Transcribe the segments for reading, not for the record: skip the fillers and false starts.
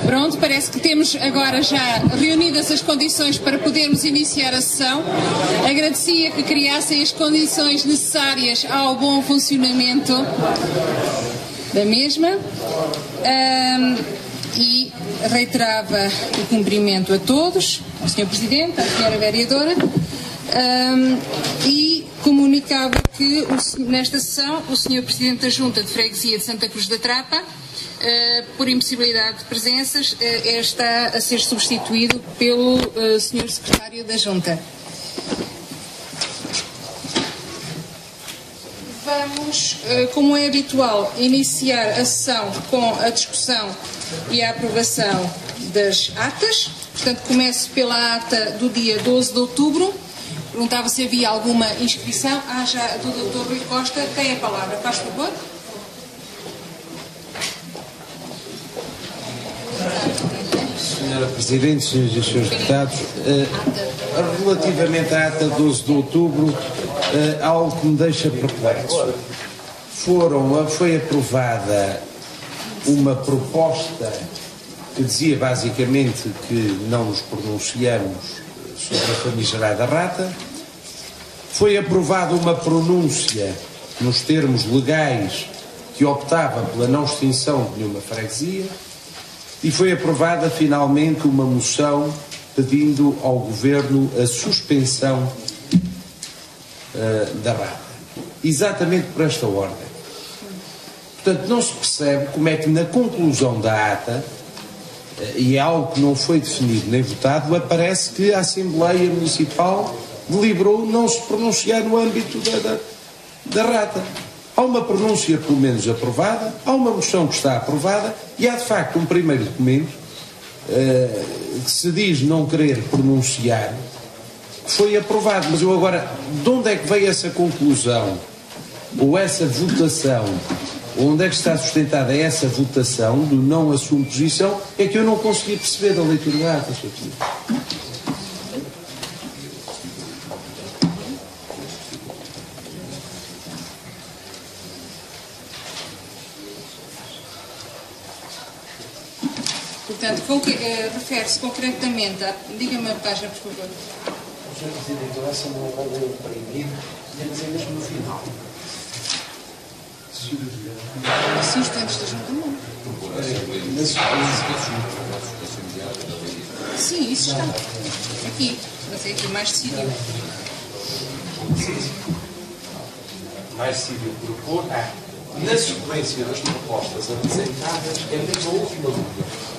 Pronto, parece que temos agora já reunidas as condições para podermos iniciar a sessão. Agradecia que criassem as condições necessárias ao bom funcionamento da mesma e reiterava o cumprimento a todos, ao Sr. Presidente, à Sra. Vereadora, e comunicava que nesta sessão o Sr. Presidente da Junta de Freguesia de Santa Cruz da Trapa, por impossibilidade de presenças, está a ser substituído pelo Sr. Secretário da Junta. Vamos, como é habitual, iniciar a sessão com a discussão e a aprovação das atas. Portanto, começo pela ata do dia 12 de outubro. Perguntava se havia alguma inscrição. Já do Dr. Rui Costa. Tem a palavra, faz favor. Senhora Presidente, senhores e senhores deputados, relativamente à ata 12 de outubro, há algo que me deixa perplexo. Foi aprovada uma proposta que dizia basicamente que não nos pronunciamos sobre a famigerada rata. Foi aprovada uma pronúncia nos termos legais que optava pela não extinção de nenhuma freguesia. E foi aprovada finalmente uma moção pedindo ao Governo a suspensão da rata. Exatamente por esta ordem. Portanto, não se percebe como é que na conclusão da ata, e é algo que não foi definido nem votado, aparece que a Assembleia Municipal deliberou não se pronunciar no âmbito da rata. Há uma pronúncia, pelo menos, aprovada, há uma moção que está aprovada e há, de facto, um primeiro documento que se diz não querer pronunciar, que foi aprovado. Mas eu agora, de onde é que veio essa conclusão, ou essa votação, onde é que está sustentada essa votação do não assumo posição, é que eu não consegui perceber da leitura da ata, Sr. Presidente. Portanto, refere-se concretamente a... Diga-me a página, por favor. Sr. Presidente, eu essa não vou imprimir, mas é mesmo no final. Assim, os estudantes da Junta não. Sim, isso está. Aqui. Mas é aqui mais decidido. Mais decidiu propor, na sequência das propostas apresentadas, é mesmo a última dúvida.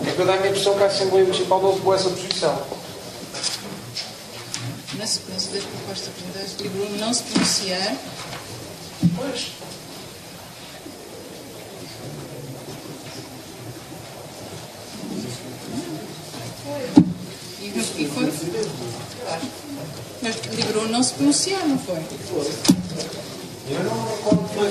É que eu dá-me a impressão que a Assembleia Municipal não ocupou essa posição. Na sequência das propostas apresentadas, deliberou não se pronunciar. Pois. E foi? Claro. Mas deliberou não se pronunciar, não foi? Eu não me recordo que foi.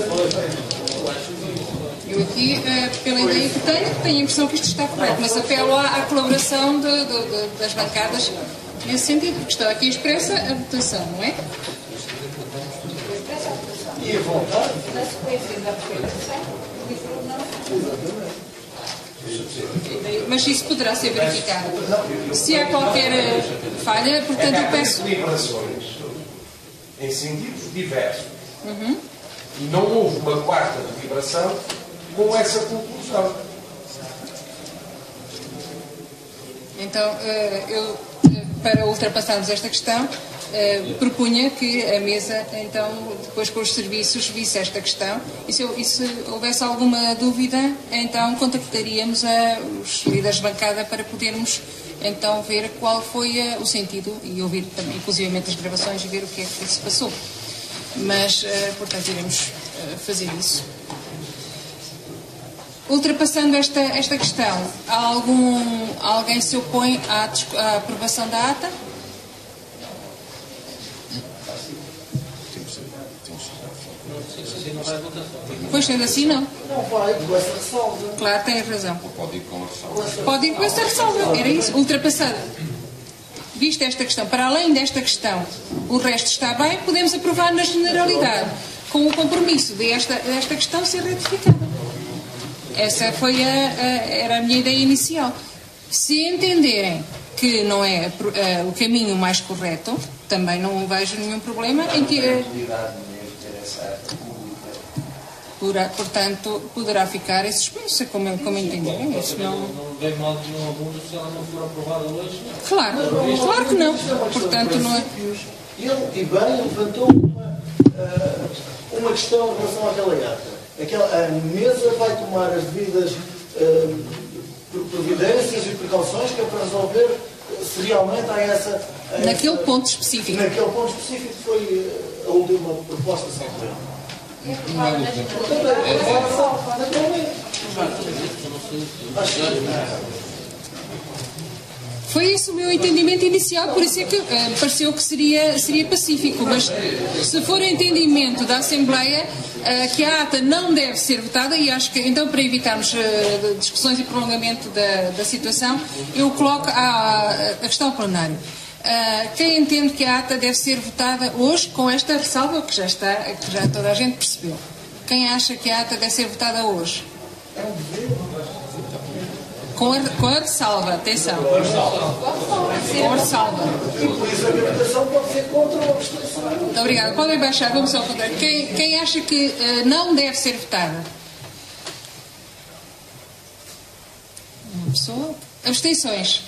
Eu aqui, pela ideia que tenho a impressão que isto está correto, mas apelo à colaboração das bancadas nesse sentido, porque está aqui expressa a votação, não é? E a vontade? Na sequência da apresentação, Mas isso poderá ser verificado. Se há qualquer falha, portanto eu peço... deliberações em sentidos diversos. E não houve uma quarta deliberação com essa conclusão. Então, eu, para ultrapassarmos esta questão, propunha que a mesa, então, depois com os serviços, visse esta questão e se houvesse alguma dúvida, então contactaríamos os líderes de bancada para podermos, então, ver qual foi o sentido e ouvir também, inclusivamente, as gravações e ver o que é que se passou. Mas, portanto, iremos fazer isso. Ultrapassando esta questão, alguém se opõe à aprovação da ata? Pois, sendo assim, não. não vai com essa ressalva. Claro, tem razão. Pode ir com a ressalva. Pode ir com essa ressalva, era isso. Ultrapassada. Vista esta questão, para além desta questão, o resto está bem, podemos aprovar na generalidade, com o compromisso desta questão ser retificada. Essa foi era a minha ideia inicial. Se entenderem que não é o caminho mais correto, também não vejo nenhum problema em que... portanto, poderá ficar em suspenso, como entenderem. Isso não vem mal de nenhum aluno se ela não for aprovada hoje. Claro que não. Portanto, não é... Ele, e bem, levantou uma questão em relação àquela ata. A mesa vai tomar as devidas providências e precauções que é para resolver se realmente há essa... Naquele ponto específico. Naquele ponto específico que foi a última proposta salvo. Foi esse o meu entendimento inicial, por isso é que pareceu que seria pacífico, mas se for o entendimento da Assembleia que a ata não deve ser votada, e acho que então para evitarmos discussões e prolongamento da situação, eu coloco a questão ao plenário. Quem entende que a ata deve ser votada hoje com esta ressalva que já toda a gente percebeu? Quem acha que a ata deve ser votada hoje? Com a ressalva, atenção. Com a ressalva. Muito obrigada. Podem baixar, vamos ao contrário. Quem acha que não deve ser votada? Uma pessoa. Abstenções?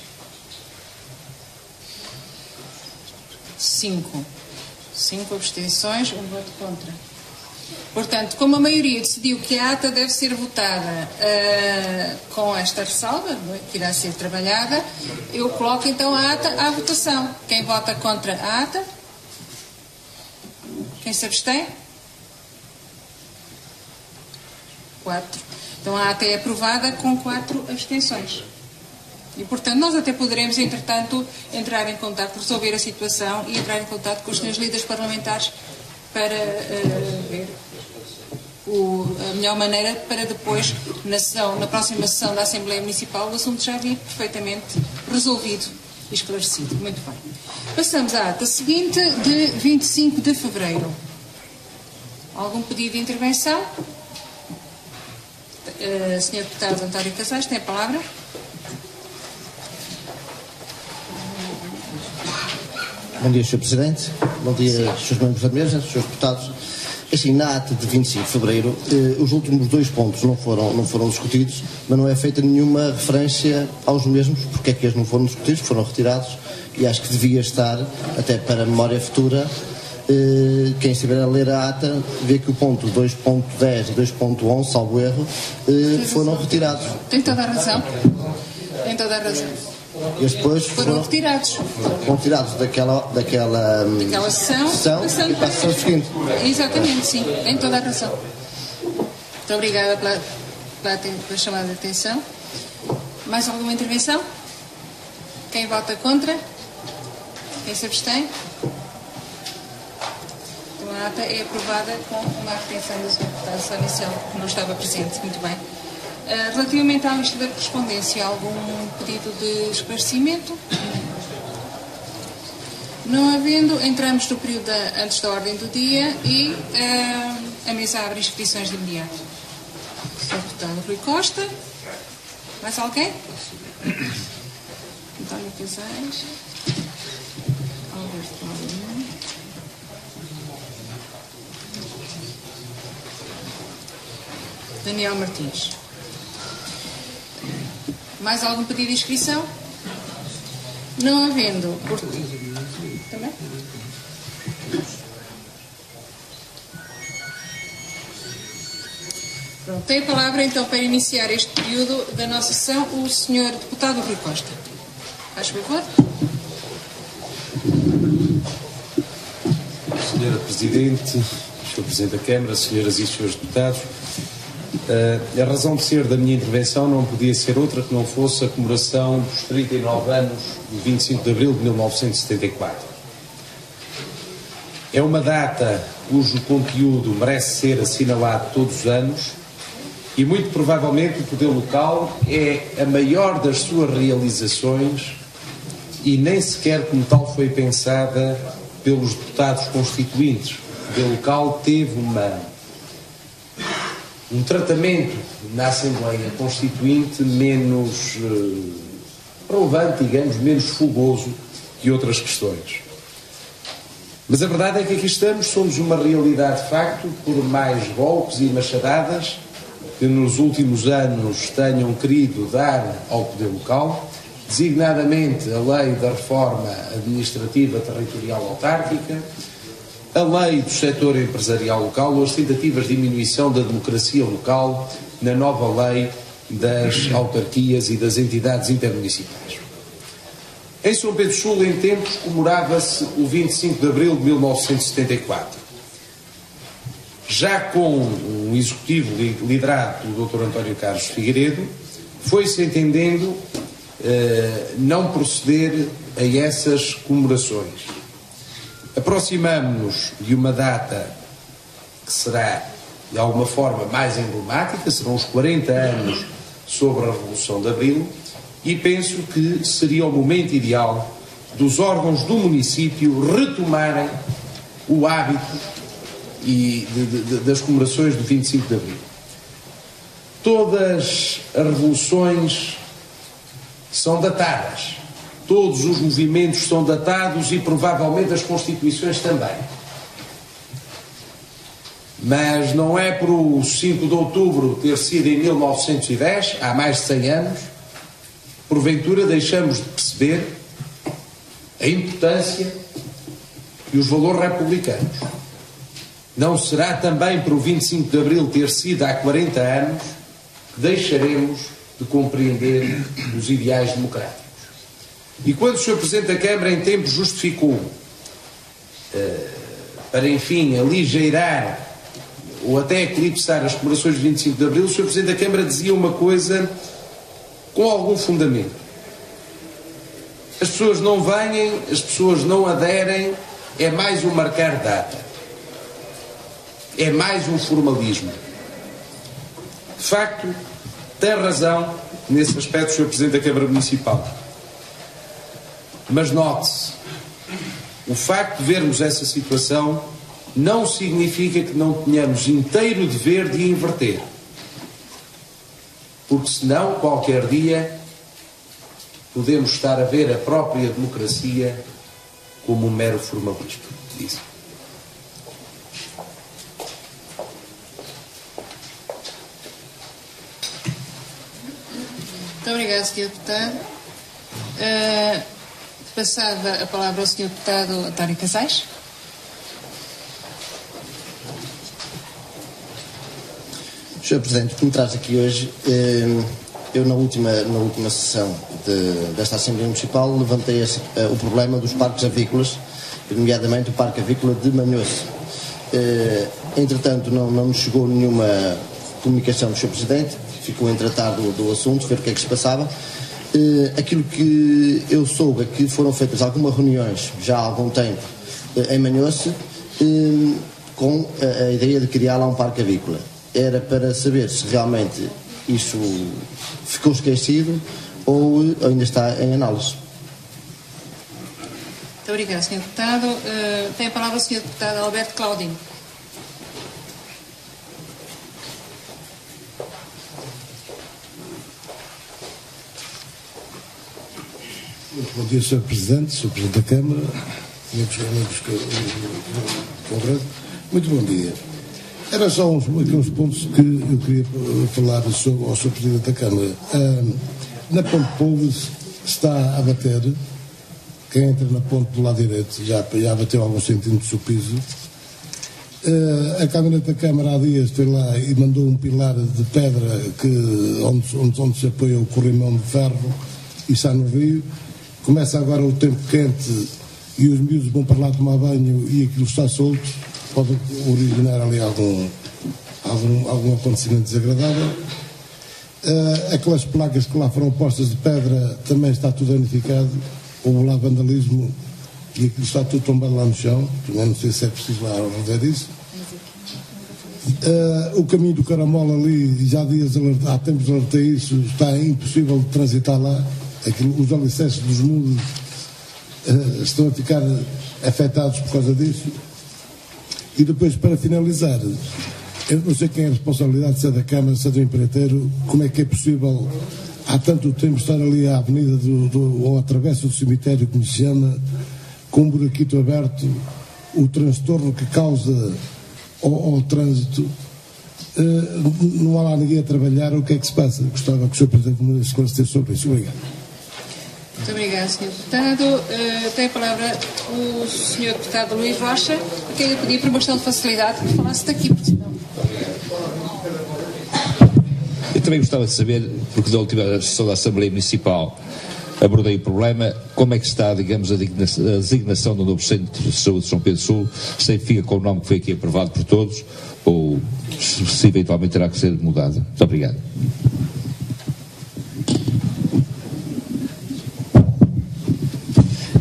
5 abstenções, um voto contra. Portanto, como a maioria decidiu que a ata deve ser votada com esta ressalva, que irá ser trabalhada, eu coloco então a ata à votação. Quem vota contra a ata? Quem se abstém? 4. Então a ata é aprovada com 4 abstenções. E, portanto, nós até poderemos, entretanto, entrar em contato, resolver a situação e entrar em contato com os senhores líderes parlamentares para ver a melhor maneira para depois, na próxima sessão da Assembleia Municipal, o assunto já vir perfeitamente resolvido e esclarecido. Muito bem. Passamos à ata seguinte, de 25 de fevereiro. Algum pedido de intervenção? Senhor Deputado António Casais, tem a palavra. Bom dia, Sr. Presidente. Bom dia, Srs. Membros da Mesa, Srs. Deputados. Assim, na ata de 25 de fevereiro, os últimos 2 pontos não foram discutidos, mas não é feita nenhuma referência aos mesmos, porque é que eles não foram discutidos, foram retirados, e acho que devia estar, até para a memória futura, quem estiver a ler a ata, vê que o ponto 2.10 e 2.11, salvo erro, foram retirados. Tem toda a razão. Tem toda a razão. E depois foram retirados. Foram retirados daquela sessão e para a sessão seguinte. Exatamente, sim. Tem toda a razão. Muito obrigada pela chamada de atenção. Mais alguma intervenção? Quem vota contra? Quem se abstém? Então a ata é aprovada com uma abstenção do Sr. Deputado Sónia Silva, que não estava presente. Muito bem. Relativamente à lista da correspondência, algum pedido de esclarecimento? Não havendo, entramos no período antes da ordem do dia e a mesa abre inscrições de imediato. Sr. Deputado Rui Costa. Mais alguém? António Casais. Alberto Paulo. Daniel Martins. Mais algum pedido de inscrição? Não havendo. Também? Pronto, tem a palavra então para iniciar este período da nossa sessão o Sr. Deputado Rui Costa. Faz favor. Senhora Presidente, Sr. Presidente da Câmara, Senhoras e Srs. Deputados, a razão de ser da minha intervenção não podia ser outra que não fosse a comemoração dos 39 anos do 25 de Abril de 1974. É uma data cujo conteúdo merece ser assinalado todos os anos e muito provavelmente o poder local é a maior das suas realizações e nem sequer como tal foi pensada pelos deputados constituintes. O poder local teve um tratamento na Assembleia Constituinte menos relevante, digamos, menos fogoso que outras questões. Mas a verdade é que aqui somos uma realidade de facto, por mais golpes e machadadas que nos últimos anos tenham querido dar ao poder local, designadamente a lei da reforma administrativa territorial autárquica, a lei do setor empresarial local ou as tentativas de diminuição da democracia local na nova lei das autarquias e das entidades intermunicipais. Em São Pedro Sul, em tempos, comemorava-se o 25 de abril de 1974. Já com um executivo liderado pelo Dr. António Carlos Figueiredo, foi-se entendendo não proceder a essas comemorações. Aproximamo-nos de uma data que será, de alguma forma, mais emblemática, serão os 40 anos sobre a Revolução de Abril, e penso que seria o momento ideal dos órgãos do município retomarem o hábito das comemorações do 25 de Abril. Todas as revoluções são datadas. Todos os movimentos são datados e provavelmente as constituições também. Mas não é por o 5 de outubro ter sido em 1910, há mais de 100 anos, porventura deixamos de perceber a importância e os valores republicanos. Não será também por o 25 de Abril ter sido há 40 anos que deixaremos de compreender os ideais democráticos. E quando o Sr. Presidente da Câmara em tempo justificou para, enfim, aligeirar ou até eclipsar as comemorações de 25 de Abril, o Sr. Presidente da Câmara dizia uma coisa com algum fundamento. As pessoas não vêm, as pessoas não aderem, é mais um marcar data. É mais um formalismo. De facto, tem razão nesse aspecto o Sr. Presidente da Câmara Municipal. Mas note-se, o facto de vermos essa situação não significa que não tenhamos inteiro dever de inverter. Porque senão, qualquer dia, podemos estar a ver a própria democracia como um mero formalismo. Isso. Muito obrigado, Sr. Deputado. Passava a palavra ao Sr. Deputado António Casais. Sr. Presidente, o que me traz aqui hoje, eu na última sessão desta Assembleia Municipal levantei o problema dos parques avícolas, nomeadamente o Parque Avícola de Manhoce. Entretanto, não nos chegou nenhuma comunicação do Sr. Presidente, ficou em tratar do assunto, ver o que é que se passava. Aquilo que eu soube é que foram feitas algumas reuniões já há algum tempo em Manhoce com a ideia de criar lá um parque avícola. Era para saber se realmente isso ficou esquecido ou ainda está em análise. Muito obrigado, Sr. Deputado. Tem a palavra o Sr. Deputado Alberto Claudinho. Muito bom dia, Sr. Presidente, Sr. Presidente da Câmara, amigos do Congresso. Muito bom dia. Eram só uns pontos que eu queria falar ao Sr. Presidente da Câmara. Na ponte Polves está a bater, quem entra na ponte do lado direito já bateu alguns centímetros do piso. A Câmara da Câmara há dias foi lá e mandou um pilar de pedra onde se apoia o corrimão de ferro e está no rio. Começa agora o tempo quente e os miúdos vão para lá tomar banho e aquilo está solto, pode originar ali algum acontecimento desagradável. Aquelas placas que lá foram postas de pedra também está tudo danificado, houve lá vandalismo e aquilo está tudo tombado lá no chão, também não sei se é preciso lá rever isso. O caminho do Caramola ali, já há tempos alertei isso, está impossível de transitar lá. Os alicerces dos muros estão a ficar afetados por causa disso. E depois, para finalizar, Eu não sei quem é a responsabilidade, se é da Câmara, se é do empreiteiro, como é que é possível, há tanto tempo, estar ali à avenida ou à travessa do cemitério, como se chama, com um buraquito aberto, o transtorno que causa ao trânsito, não há lá ninguém a trabalhar, o que é que se passa? Gostava que o Sr. Presidente me esclarecesse sobre isso. Obrigado. Muito obrigada, Sr. Deputado. Tem a palavra o Sr. Deputado Luís Rocha, que eu pedi por uma questão de facilidade que falasse daqui, por senão. Eu também gostava de saber, porque da última sessão da Assembleia Municipal abordei o problema, como é que está, digamos, a designação do novo Centro de Saúde de São Pedro Sul, se fica com o nome que foi aqui aprovado por todos, ou se eventualmente terá que ser mudado. Muito obrigado.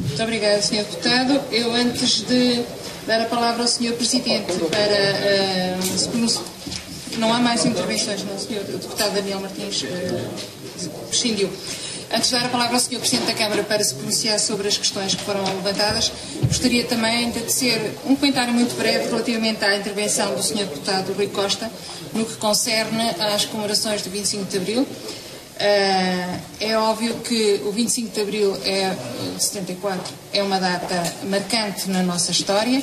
Muito obrigada, Sr. Deputado. Eu, antes de dar a palavra ao Sr. Presidente para se pronunciar. Não há mais intervenções, não, Sr. Deputado Daniel Martins prescindiu. Antes de dar a palavra ao Sr. Presidente da Câmara para se pronunciar sobre as questões que foram levantadas, gostaria também de tecer um comentário muito breve relativamente à intervenção do Sr. Deputado Rui Costa no que concerne às comemorações do 25 de Abril. É óbvio que o 25 de Abril de 74 é uma data marcante na nossa história,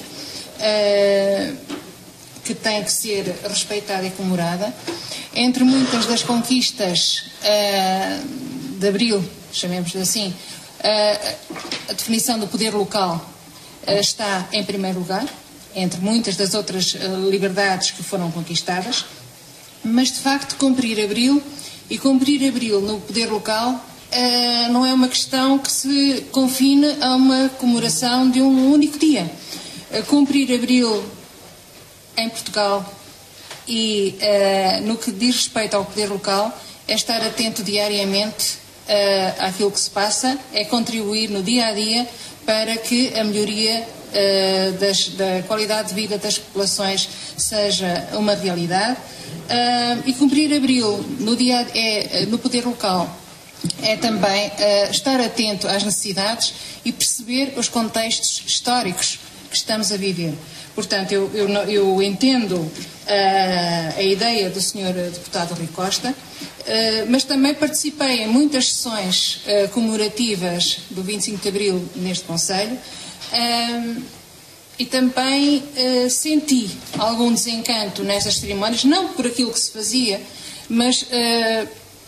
que tem que ser respeitada e comemorada. Entre muitas das conquistas de Abril, chamemos-lhe assim, a definição do poder local está em primeiro lugar, entre muitas das outras liberdades que foram conquistadas, mas de facto cumprir Abril no poder local não é uma questão que se confine a uma comemoração de um único dia. Cumprir Abril em Portugal e no que diz respeito ao poder local é estar atento diariamente àquilo que se passa, é contribuir no dia a dia para que a melhoria da qualidade de vida das populações seja uma realidade. E cumprir Abril no poder local é também estar atento às necessidades e perceber os contextos históricos que estamos a viver. Portanto, eu entendo a ideia do Sr. Deputado Rui Costa, mas também participei em muitas sessões comemorativas do 25 de Abril neste Conselho e também senti algum desencanto nessas cerimónias, não por aquilo que se fazia, mas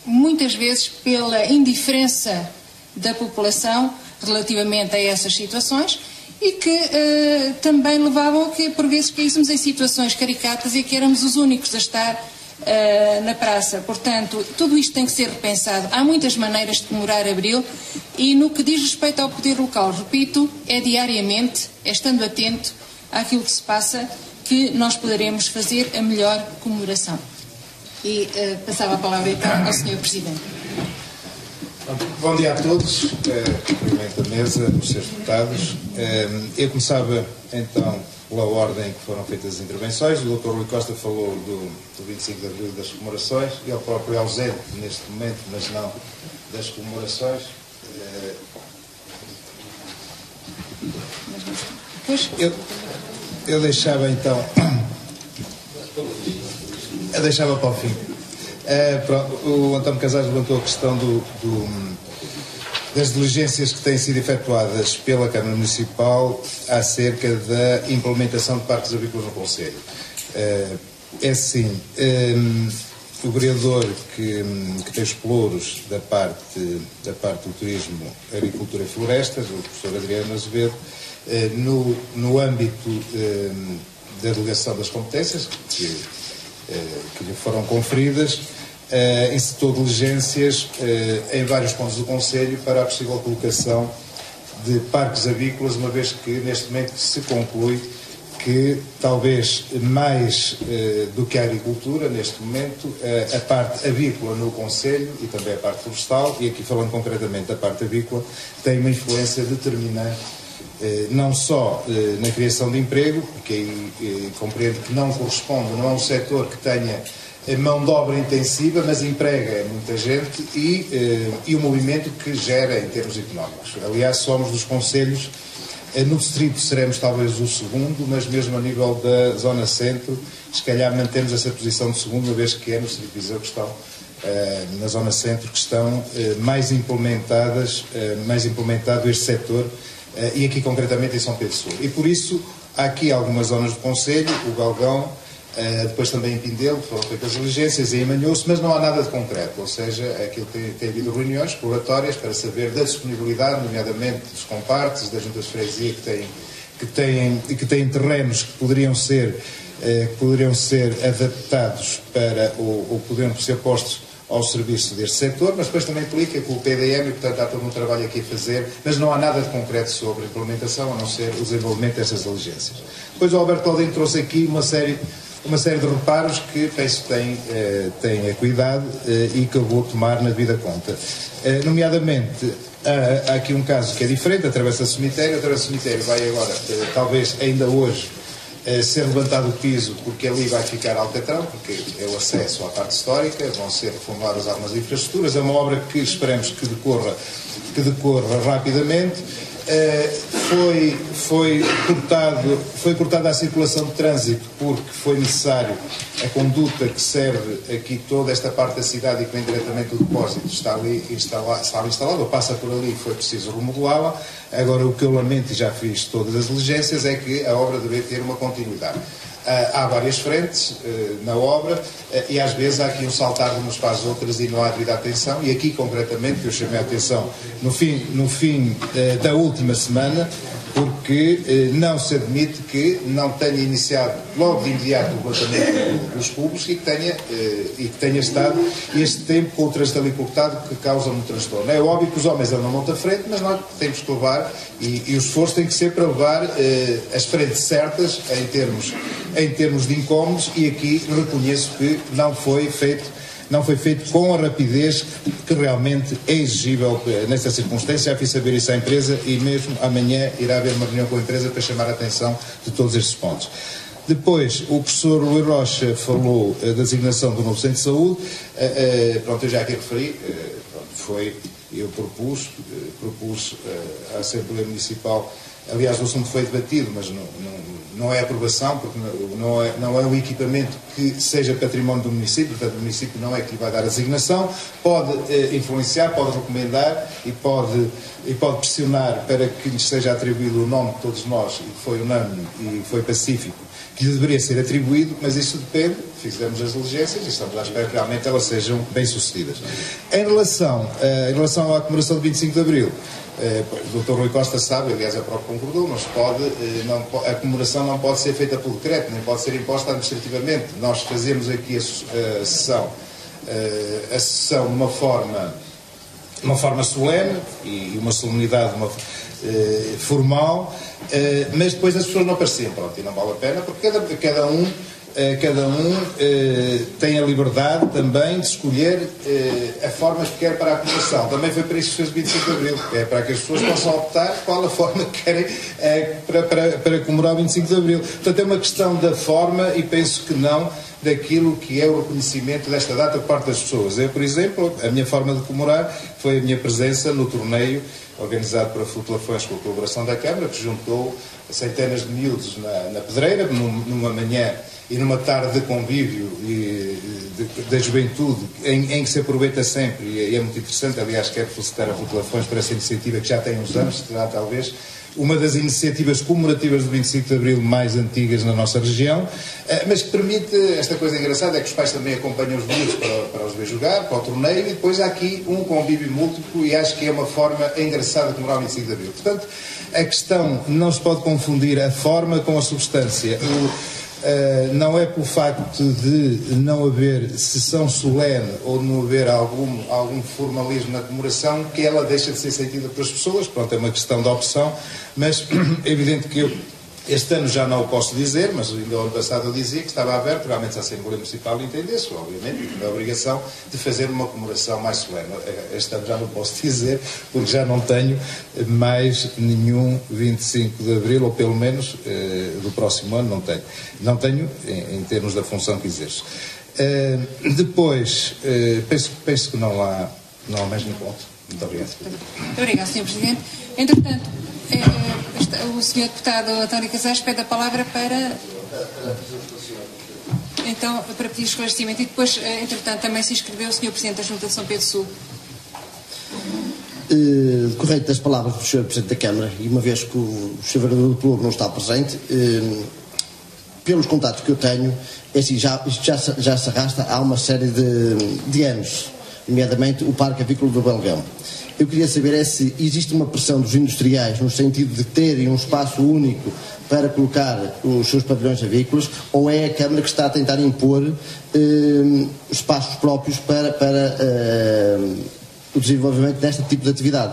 muitas vezes pela indiferença da população relativamente a essas situações e que também levavam a que por vezes caíssemos em situações caricatas e que éramos os únicos a estar na praça. Portanto, tudo isto tem que ser repensado. Há muitas maneiras de comemorar Abril e no que diz respeito ao poder local, repito, é diariamente, é estando atento àquilo que se passa, que nós poderemos fazer a melhor comemoração. E passava a palavra então ao Sr. Presidente. Bom dia a todos, cumprimento a mesa, os seus deputados. Eu começava então pela ordem que foram feitas as intervenções. O Dr. Rui Costa falou do 25 de Abril das comemorações, ele próprio é ausente neste momento, mas não das comemorações. Eu deixava então, para o fim. Pronto, o António Casais levantou a questão das diligências que têm sido efetuadas pela Câmara Municipal acerca da implementação de parques avícolas no Conselho. É assim, o vereador que tem os pelouros da parte do turismo, agricultura e florestas, o professor Adriano Azevedo, no âmbito da delegação das competências que lhe foram conferidas, incitou diligências em vários pontos do Conselho para a possível colocação de parques avícolas, uma vez que neste momento se conclui que talvez mais do que a agricultura, neste momento, a parte avícola no Conselho e também a parte florestal, e aqui falando concretamente da parte avícola, tem uma influência determinante não só na criação de emprego, porque aí compreendo que não corresponde, não é um setor que tenha mão de obra intensiva, mas emprega muita gente e o movimento que gera em termos económicos. Aliás, somos dos concelhos No distrito seremos talvez o segundo, mas mesmo a nível da zona centro, se calhar mantemos essa posição de segundo, uma vez que é no distrito de Viseu que estão, na zona centro, que estão mais implementado este setor, e aqui concretamente em São Pedro Sul. E por isso, há aqui algumas zonas do Conselho, o Galgão, depois também em Pindelo, foram feitas diligências, e em Manhoso, mas não há nada de concreto, ou seja, aquilo tem havido reuniões exploratórias para saber da disponibilidade, nomeadamente dos compartes, das juntas de freguesia que têm terrenos que poderiam ser adaptados para, ou poderiam ser postos ao serviço deste setor, mas depois também implica com o PDM, e portanto há todo um trabalho aqui a fazer, mas não há nada de concreto sobre a implementação, a não ser o desenvolvimento destas diligências. Depois o Alberto Aldinho trouxe aqui uma série de reparos que penso que tem acuidade e que eu vou tomar na devida conta. Nomeadamente, há aqui um caso que é diferente, a Travessa do Cemitério. A Travessa do Cemitério vai agora, talvez ainda hoje, ser levantado o piso, porque ali vai ficar alcatrão, porque é o acesso à parte histórica, vão ser reformuladas algumas infraestruturas. É uma obra que esperamos que decorra rapidamente. Foi cortada a circulação de trânsito porque foi necessário a conduta que serve aqui toda esta parte da cidade e que vem diretamente do depósito está ali instalada, ou passa por ali, foi preciso remodelá-la. Agora, o que eu lamento, e já fiz todas as diligências, é que a obra deve ter uma continuidade. Há várias frentes na obra e às vezes há aqui um saltar de umas para as outras e não há devida atenção, e aqui concretamente que eu chamei a atenção no fim da última semana, porque não se admite que não tenha iniciado logo de imediato o levantamento dos públicos e que tenha estado este tempo com o trânsito ali cortado, que causa um transtorno. É óbvio que os homens andam muito à frente, mas nós temos que levar, e o esforço tem que ser para levar as frentes certas em termos de incómodos, e aqui reconheço que não foi feito com a rapidez que realmente é exigível nesta circunstância. Já fiz saber isso à empresa e mesmo amanhã irá haver uma reunião com a empresa para chamar a atenção de todos estes pontos. Depois, o professor Rui Rocha falou da designação do novo centro de saúde. Pronto, eu já aqui referi, eu propus à Assembleia Municipal, aliás o assunto foi debatido, mas não é aprovação, porque não é um equipamento que seja património do município, portanto o município não é que lhe vai dar a designação, pode influenciar, pode recomendar e pode pressionar para que lhe seja atribuído o nome de todos nós, e que foi unânime e foi pacífico, que lhe deveria ser atribuído, mas isso depende, fizemos as diligências e estamos à espera que realmente elas sejam bem-sucedidas. Em relação à comemoração do 25 de Abril, o Dr. Rui Costa sabe, aliás a própria concordou, mas a comemoração não pode ser feita por decreto, nem pode ser imposta administrativamente. Nós fazemos aqui a sessão de uma forma solene e uma solenidade formal, mas depois as pessoas não apareciam, pronto, e não vale a pena, porque cada um tem a liberdade também de escolher a forma que quer para a comemoração. Também foi para isso que fez o 25 de Abril, é para que as pessoas possam optar qual a forma que querem para comemorar o 25 de Abril. Portanto, é uma questão da forma e penso que não daquilo que é o reconhecimento desta data por parte das pessoas. Eu, por exemplo, a minha forma de comemorar foi a minha presença no torneio organizado para Flutuações com a colaboração da Câmara, que juntou centenas de miúdos na Pedreira, numa manhã e numa tarde de convívio da juventude, em que se aproveita sempre, e é muito interessante. Aliás, quero felicitar a Flutuações por essa iniciativa que já tem uns anos, será talvez uma das iniciativas comemorativas do 25 de Abril mais antigas na nossa região, mas que permite, esta coisa engraçada é que os pais também acompanham os miúdos para os ver jogar, para o torneio, e depois há aqui um convívio múltiplo, e acho que é uma forma engraçada de comemorar o 25 de Abril. Portanto, a questão não se pode confundir a forma com a substância. Não é pelo facto de não haver sessão solene ou não haver algum formalismo na comemoração que ela deixa de ser sentida pelas pessoas. Pronto, é uma questão de opção, mas é evidente que eu este ano já não o posso dizer, mas ainda o ano passado eu dizia que estava aberto, realmente se a Assembleia Municipal entendesse, obviamente, e a obrigação de fazer uma comemoração mais solene. Este ano já não posso dizer, porque já não tenho mais nenhum 25 de Abril, ou pelo menos do próximo ano não tenho. Não tenho em termos da função que exerço. Depois, penso que não há mais nenhum ponto. Muito obrigado. Muito obrigado, Sr. Presidente. Entretanto, o Sr. Deputado António Casais pede a palavra para... Então, para pedir esclarecimento. E depois, entretanto, também se inscreveu o Sr. Presidente da Junta de São Pedro Sul. Decorrente das palavras do Sr. Presidente da Câmara, e uma vez que o Sr. Vereador do Pelouro não está presente, pelos contatos que eu tenho, assim, já se arrasta há uma série de anos, nomeadamente o Parque Avícola do Belgão. Eu queria saber se existe uma pressão dos industriais no sentido de terem um espaço único para colocar os seus pavilhões avícolas, ou é a Câmara que está a tentar impor espaços próprios para o desenvolvimento deste tipo de atividade?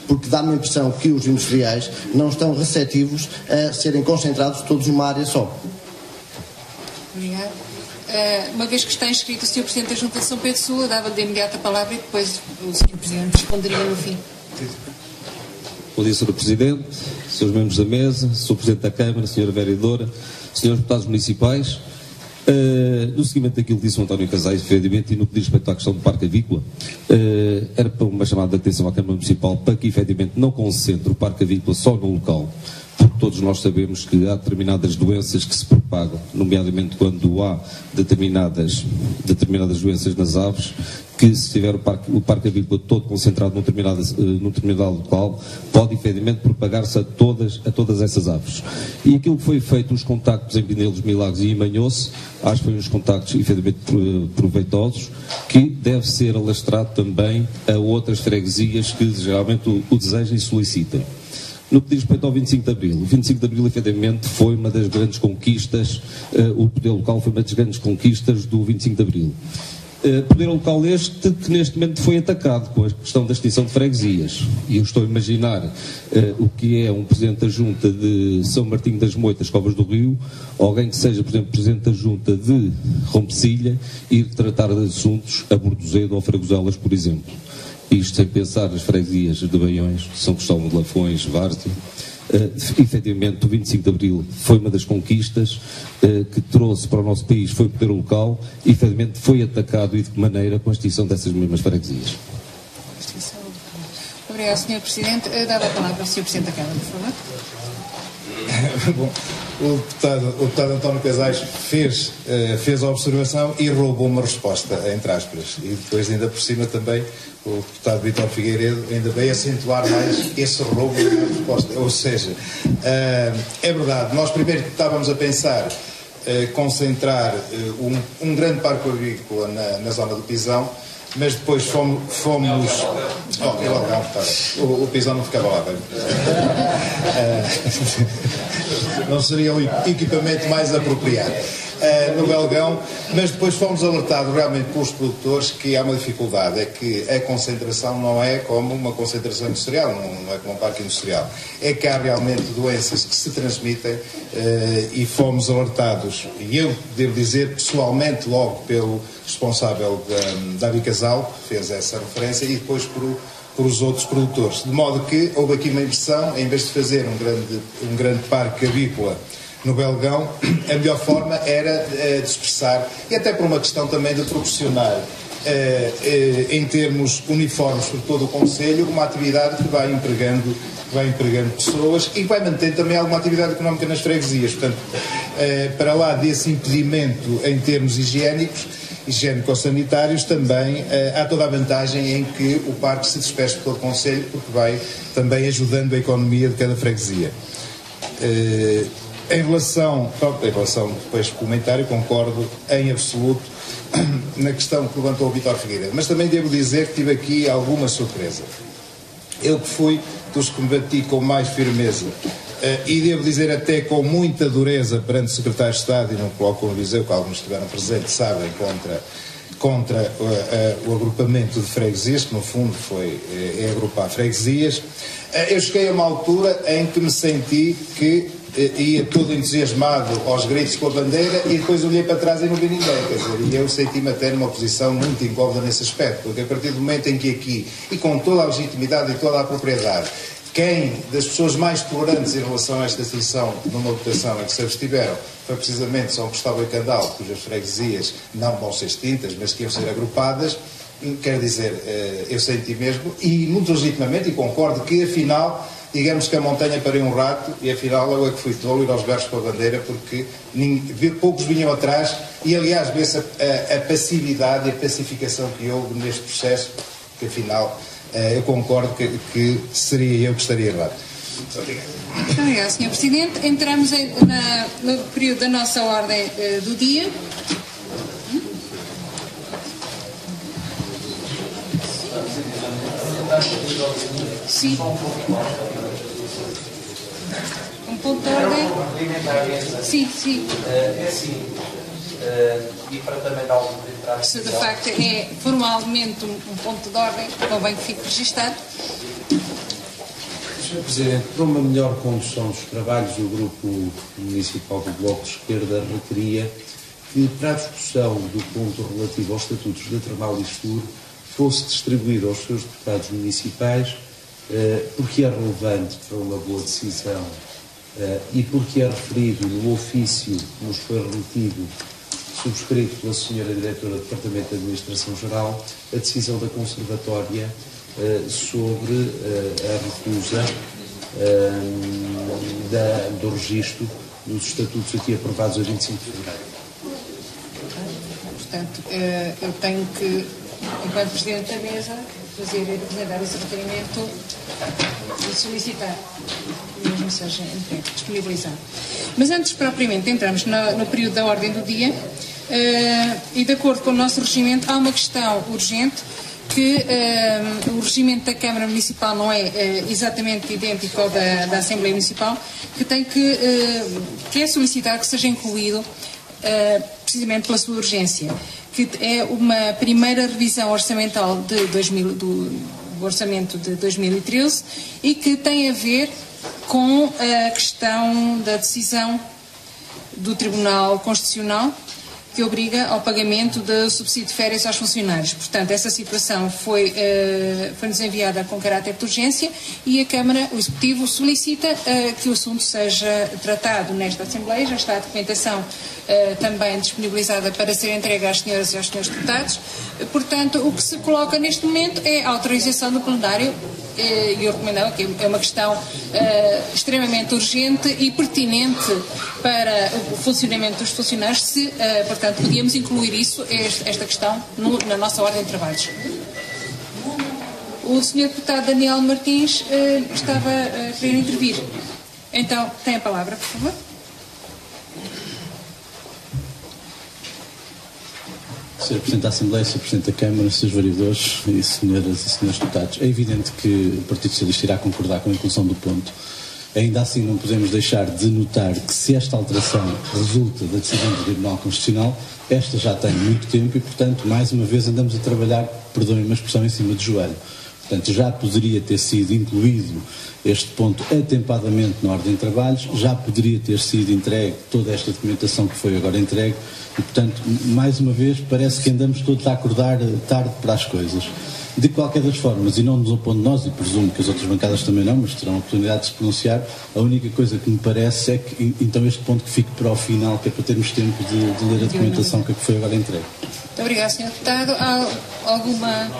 Porque dá-me a impressão que os industriais não estão receptivos a serem concentrados todos numa área só. Obrigada. Uma vez que está inscrito o Sr. Presidente da Junta de São Pedro Sul, eu dava-lhe de imediato a palavra e depois o Sr. Presidente responderia no fim. Bom dia, Sr. Presidente, Srs. membros da mesa, Sr. Presidente da Câmara, Sra. Vereadora, Srs. Deputados Municipais. No seguimento daquilo que disse o António Casais, efetivamente, e no que diz respeito à questão do Parque Avícola, era para uma chamada de atenção à Câmara Municipal para que, efetivamente, não concentre o Parque Avícola só no local, porque todos nós sabemos que há determinadas doenças que se propagam, nomeadamente quando há determinadas doenças nas aves, que se tiver o parque avícola todo concentrado num determinado local, pode efetivamente propagar-se a todas essas aves. E aquilo que foi feito, os contactos em Pinelos, Milagres e Imanhoce, acho que foram uns contactos efetivamente proveitosos, que deve ser alastrado também a outras freguesias que geralmente o desejem e solicitem. No que diz respeito ao 25 de Abril, o 25 de Abril, efetivamente, foi uma das grandes conquistas, o poder local foi uma das grandes conquistas do 25 de Abril. Poder local este que neste momento foi atacado com a questão da extinção de freguesias. E eu estou a imaginar o que é um Presidente da Junta de São Martinho das Moitas, Covas do Rio, alguém que seja, por exemplo, Presidente da Junta de Rompecilha, ir tratar de assuntos a Bordozedo ou Fragoselas, por exemplo. Isto sem pensar nas freguesias de Baiões, São Cristóvão de Lafões, Várzea. Efetivamente, o 25 de Abril foi uma das conquistas que trouxe para o nosso país, foi o poder local, e efetivamente foi atacado e de que maneira com a extinção dessas mesmas freguesias. Obrigado, Sr. Presidente. Dava a palavra ao Sr. Presidente da Câmara, por favor. Bom, o deputado António Casais fez a observação e roubou uma resposta, entre aspas, e depois ainda por cima também o deputado Vítor Figueiredo ainda veio acentuar mais esse roubo de resposta. Ou seja, é verdade, nós primeiro estávamos a pensar concentrar um grande parque avícola na zona do Pisão, mas depois fomos o Pisão não ficava lá bem. Não seria o equipamento mais apropriado no Belgão, mas depois fomos alertados realmente pelos produtores que há uma dificuldade, é que a concentração não é como uma concentração industrial, não é como um parque industrial, é que há realmente doenças que se transmitem e fomos alertados, e eu devo dizer pessoalmente logo pelo responsável da Avicasal, que fez essa referência, e depois por os outros produtores, de modo que houve aqui uma inversão, em vez de fazer um grande parque avícola no Belgão, a melhor forma era dispersar, e até por uma questão também de proporcionar em termos uniformes por todo o Conselho, uma atividade que vai empregando pessoas e vai manter também alguma atividade económica nas freguesias. Portanto, para lá desse impedimento em termos higiênico-sanitários, também há toda a vantagem em que o parque se disperse por todo o Conselho, porque vai também ajudando a economia de cada freguesia. Em relação depois do comentário, concordo em absoluto na questão que levantou o Vítor Figueiredo, mas também devo dizer que tive aqui alguma surpresa. Eu que fui dos que me bati com mais firmeza e devo dizer até com muita dureza perante o Secretário de Estado, e não coloco no Viseu, que alguns estiveram presentes, sabem, contra o agrupamento de freguesias, que no fundo é agrupar freguesias. Eu cheguei a uma altura em que me senti que ia todo entusiasmado aos gritos com a bandeira e depois olhei para trás e não vi ninguém, quer dizer, e eu senti-me até numa posição muito incómoda nesse aspecto, porque a partir do momento em que aqui, e com toda a legitimidade e toda a propriedade, quem das pessoas mais tolerantes em relação a esta decisão numa votação em que se abstiveram foi precisamente São Cristóvão e Candal, cujas freguesias não vão ser extintas, mas que iam ser agrupadas. Quer dizer, eu senti mesmo, e muito legitimamente, e concordo que afinal digamos que a montanha pariu um rato e afinal eu é que fui tolo ir aos berros com a bandeira, porque poucos vinham atrás e aliás vê-se a passividade e a pacificação que houve neste processo, que afinal eu concordo que seria eu que estaria errado. Muito obrigado. Muito obrigado, Sr. Presidente. Entramos no período da nossa ordem do dia. Sim. Um ponto de ordem. Sim, sim. É assim, e para também dar algum tempo. Se de facto é formalmente um ponto de ordem, convém que fique registado. Sr. Presidente, para uma melhor condução dos trabalhos, o Grupo Municipal do Bloco de Esquerda requeria que, para a discussão do ponto relativo aos estatutos da Termal e Estur, fosse distribuído aos seus deputados municipais, porque é relevante para uma boa decisão e porque é referido no ofício que nos foi remetido, subscrito pela Sra. Diretora do Departamento de Administração Geral, a decisão da Conservatória sobre a recusa do registro dos estatutos aqui aprovados a 25 de fevereiro. Portanto, eu tenho que, enquanto Presidente da Mesa, apresentar esse requerimento e solicitar que mesmo seja disponibilizado. Mas antes, propriamente, entramos no período da ordem do dia e, de acordo com o nosso regimento, há uma questão urgente que o regimento da Câmara Municipal não é exatamente idêntico ao da Assembleia Municipal, que é solicitar que seja incluído, precisamente pela sua urgência, que é uma primeira revisão orçamental do orçamento de 2013 e que tem a ver com a questão da decisão do Tribunal Constitucional que obriga ao pagamento do subsídio de férias aos funcionários. Portanto, essa situação foi-nos enviada com caráter de urgência e a Câmara, o Executivo, solicita que o assunto seja tratado nesta Assembleia. Já está a documentação também disponibilizada para ser entregue às senhoras e aos senhores deputados. Portanto, o que se coloca neste momento é a autorização do plenário e eu recomendava que é uma questão extremamente urgente e pertinente para o funcionamento dos funcionários, se, portanto, podíamos incluir isso, esta questão, na nossa ordem de trabalhos. O Sr. Deputado Daniel Martins estava a querer intervir. Então, tem a palavra, por favor. Sr. Presidente da Assembleia, Sr. Presidente da Câmara, Srs. Vereadores e senhoras e senhores deputados, é evidente que o Partido Socialista irá concordar com a inclusão do ponto. Ainda assim, não podemos deixar de notar que, se esta alteração resulta da decisão do Tribunal Constitucional, esta já tem muito tempo e, portanto, mais uma vez andamos a trabalhar, perdoem-me a expressão, em cima de joelho. Portanto, já poderia ter sido incluído este ponto atempadamente na ordem de trabalhos, já poderia ter sido entregue toda esta documentação que foi agora entregue e, portanto, mais uma vez, parece que andamos todos a acordar tarde para as coisas. De qualquer das formas, e não nos opondo nós, e presumo que as outras bancadas também não, mas terão a oportunidade de se pronunciar, a única coisa que me parece é que, então, este ponto que fique para o final, que é para termos tempo de ler a documentação que foi agora entregue. Muito obrigado, Sr. Deputado. Há alguma...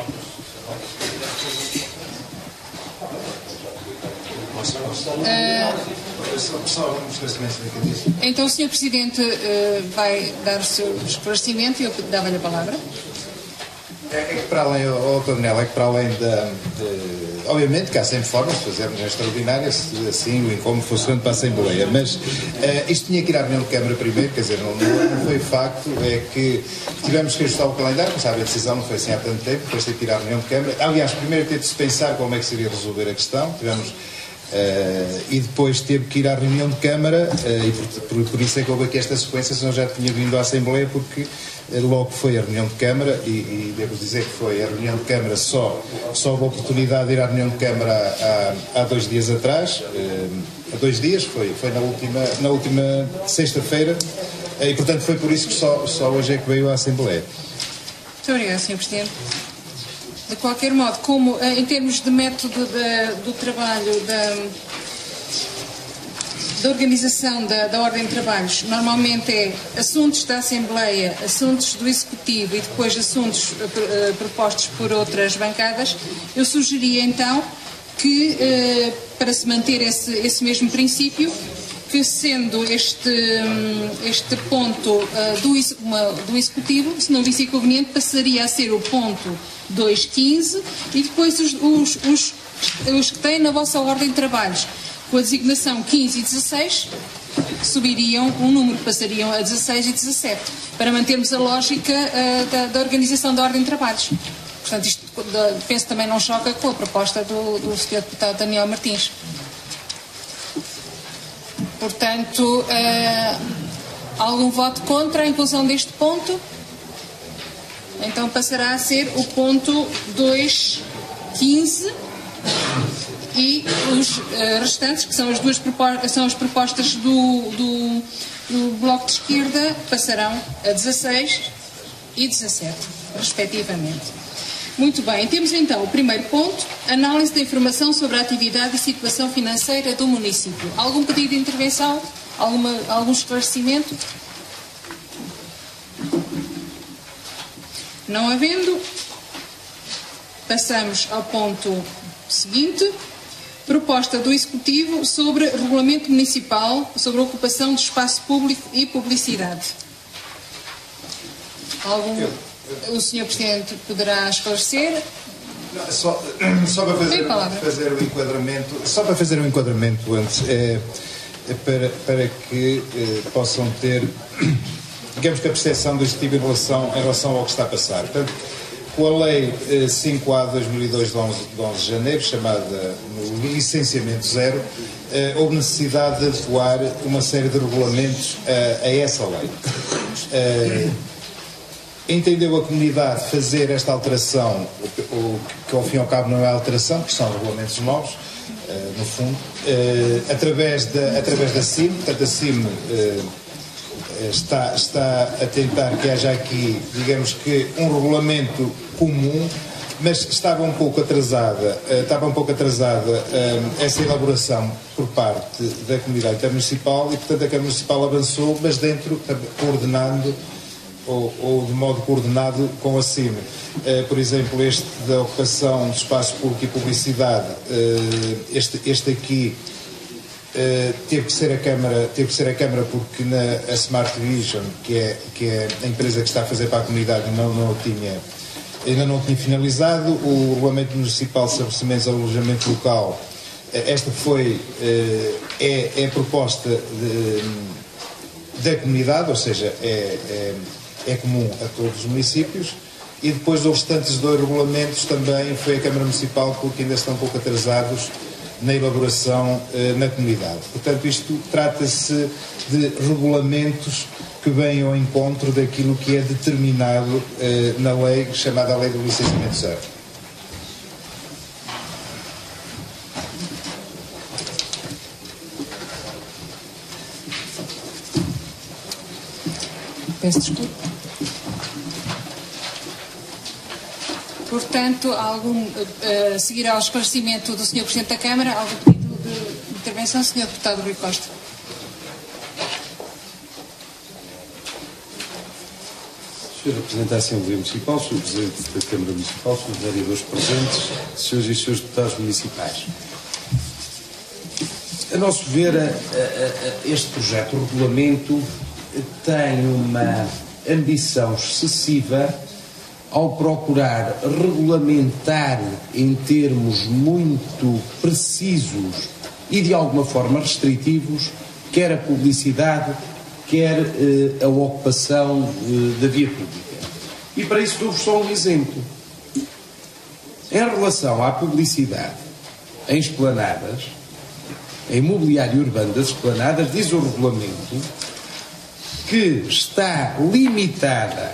Então o Sr. Presidente vai dar o seu esclarecimento e eu dava-lhe a palavra. É que para além, Daniel, é que para além obviamente que há sempre formas de fazermos extraordinárias, assim, como funciona para a Assembleia, mas isto tinha que ir à reunião de Câmara primeiro, quer dizer, não foi facto, é que tivemos que ajustar o calendário, como sabe, a decisão não foi assim há tanto tempo, depois teve que ir à reunião de Câmara. Aliás, primeiro teve de se pensar como é que seria resolver a questão, tivemos... e depois teve que ir à reunião de Câmara e por isso é que houve aqui esta sequência, senão já tinha vindo à Assembleia, porque logo foi a reunião de Câmara e devo dizer que foi a reunião de Câmara só houve a oportunidade de ir à reunião de Câmara há 2 dias atrás, há 2 dias, foi na última sexta-feira e portanto foi por isso que só hoje é que veio à Assembleia. Muito obrigado, Sr. Presidente. De qualquer modo, como em termos de método do trabalho, da organização da ordem de trabalhos, normalmente é assuntos da Assembleia, assuntos do Executivo e depois assuntos propostos por outras bancadas, eu sugeria então que para se manter esse mesmo princípio, que sendo este ponto do Executivo, se não visse inconveniente, passaria a ser o ponto 2.15 e depois os que têm na vossa ordem de trabalhos com a designação 15 e 16 subiriam um número, passariam a 16 e 17, para mantermos a lógica da organização da ordem de trabalhos. Portanto, isto penso também não choca com a proposta do Sr. Deputado Daniel Martins. Portanto, algum voto contra a inclusão deste ponto? Então passará a ser o ponto 2.15 e os restantes, que são as propostas do Bloco de Esquerda, passarão a 16 e 17, respectivamente. Muito bem, temos então o primeiro ponto, análise da informação sobre a atividade e situação financeira do município. Algum pedido de intervenção? Algum esclarecimento? Não havendo, passamos ao ponto seguinte, proposta do Executivo sobre regulamento municipal sobre a ocupação do espaço público e publicidade. O Sr. Presidente poderá esclarecer? Não, só para fazer o enquadramento antes, para que possam ter, digamos que a percepção do Executivo em relação ao que está a passar. Portanto, com a Lei 5A/2002 de 11 de janeiro, chamada no licenciamento zero, houve necessidade de adequar uma série de regulamentos a essa lei. Entendeu a comunidade fazer esta alteração, que ao fim e ao cabo não é alteração, que são regulamentos novos, no fundo, através da CIM. Portanto, a CIM está a tentar que haja aqui, digamos que, um regulamento comum, mas estava um pouco atrasada essa elaboração por parte da comunidade intermunicipal e, portanto, a Câmara Municipal avançou, mas dentro, coordenando ou de modo coordenado com a CIM. Por exemplo, este da ocupação de espaço público e publicidade, este aqui teve que ser a Câmara porque a Smart Vision, que é a empresa que está a fazer para a comunidade, ainda não tinha finalizado. O Regulamento Municipal de Estabelecimentos de Alojamento Local, esta é a proposta da comunidade, ou seja, é comum a todos os municípios, e depois dos restantes dois regulamentos também foi a Câmara Municipal, porque ainda estão um pouco atrasados na elaboração na comunidade. Portanto, isto trata-se de regulamentos que vêm ao encontro daquilo que é determinado na lei, chamada Lei do Licenciamento Zero. Peço desculpa. Portanto, seguirá ao esclarecimento do Sr. Presidente da Câmara, algum pedido de intervenção, Sr. Deputado Rui Costa. Sr. Representante da Assembleia Municipal, Sr. Presidente da Câmara Municipal, Sr. Vereadores presentes, Srs. e Srs. Deputados Municipais. A nosso ver, este projeto de regulamento tem uma ambição excessiva ao procurar regulamentar em termos muito precisos e de alguma forma restritivos, quer a publicidade, quer a ocupação da via pública. E para isso dou-vos só um exemplo. Em relação à publicidade em esplanadas, em mobiliário urbano das esplanadas, diz o regulamento que está limitada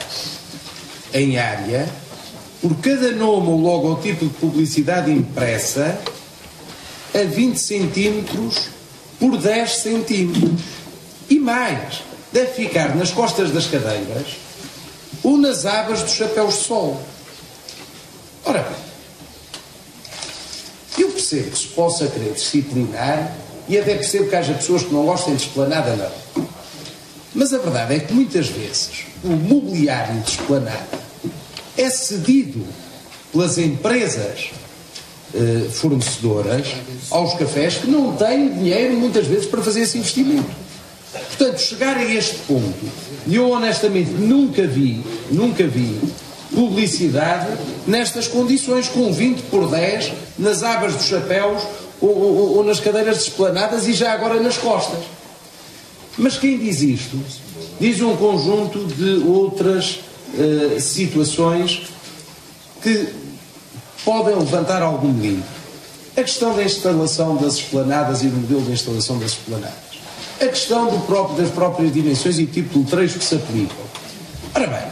em área por cada nome ou logotipo de publicidade impressa a 20 centímetros por 10 centímetros. E mais, deve ficar nas costas das cadeiras ou nas abas dos chapéus de sol. Ora bem, eu percebo que se possa querer disciplinar e até percebo que haja pessoas que não gostem de esplanada, não. Mas a verdade é que muitas vezes o mobiliário de esplanada é cedido pelas empresas fornecedoras aos cafés que não têm dinheiro muitas vezes para fazer esse investimento. Portanto, chegar a este ponto, e eu honestamente nunca vi publicidade nestas condições, com 20 por 10 nas abas dos chapéus ou nas cadeiras desplanadas e já agora nas costas. Mas quem diz isto diz um conjunto de outras situações que podem levantar algum medo. A questão da instalação das esplanadas e do modelo de instalação das esplanadas. A questão das próprias dimensões e tipo de letreiros que se aplicam. Ora bem,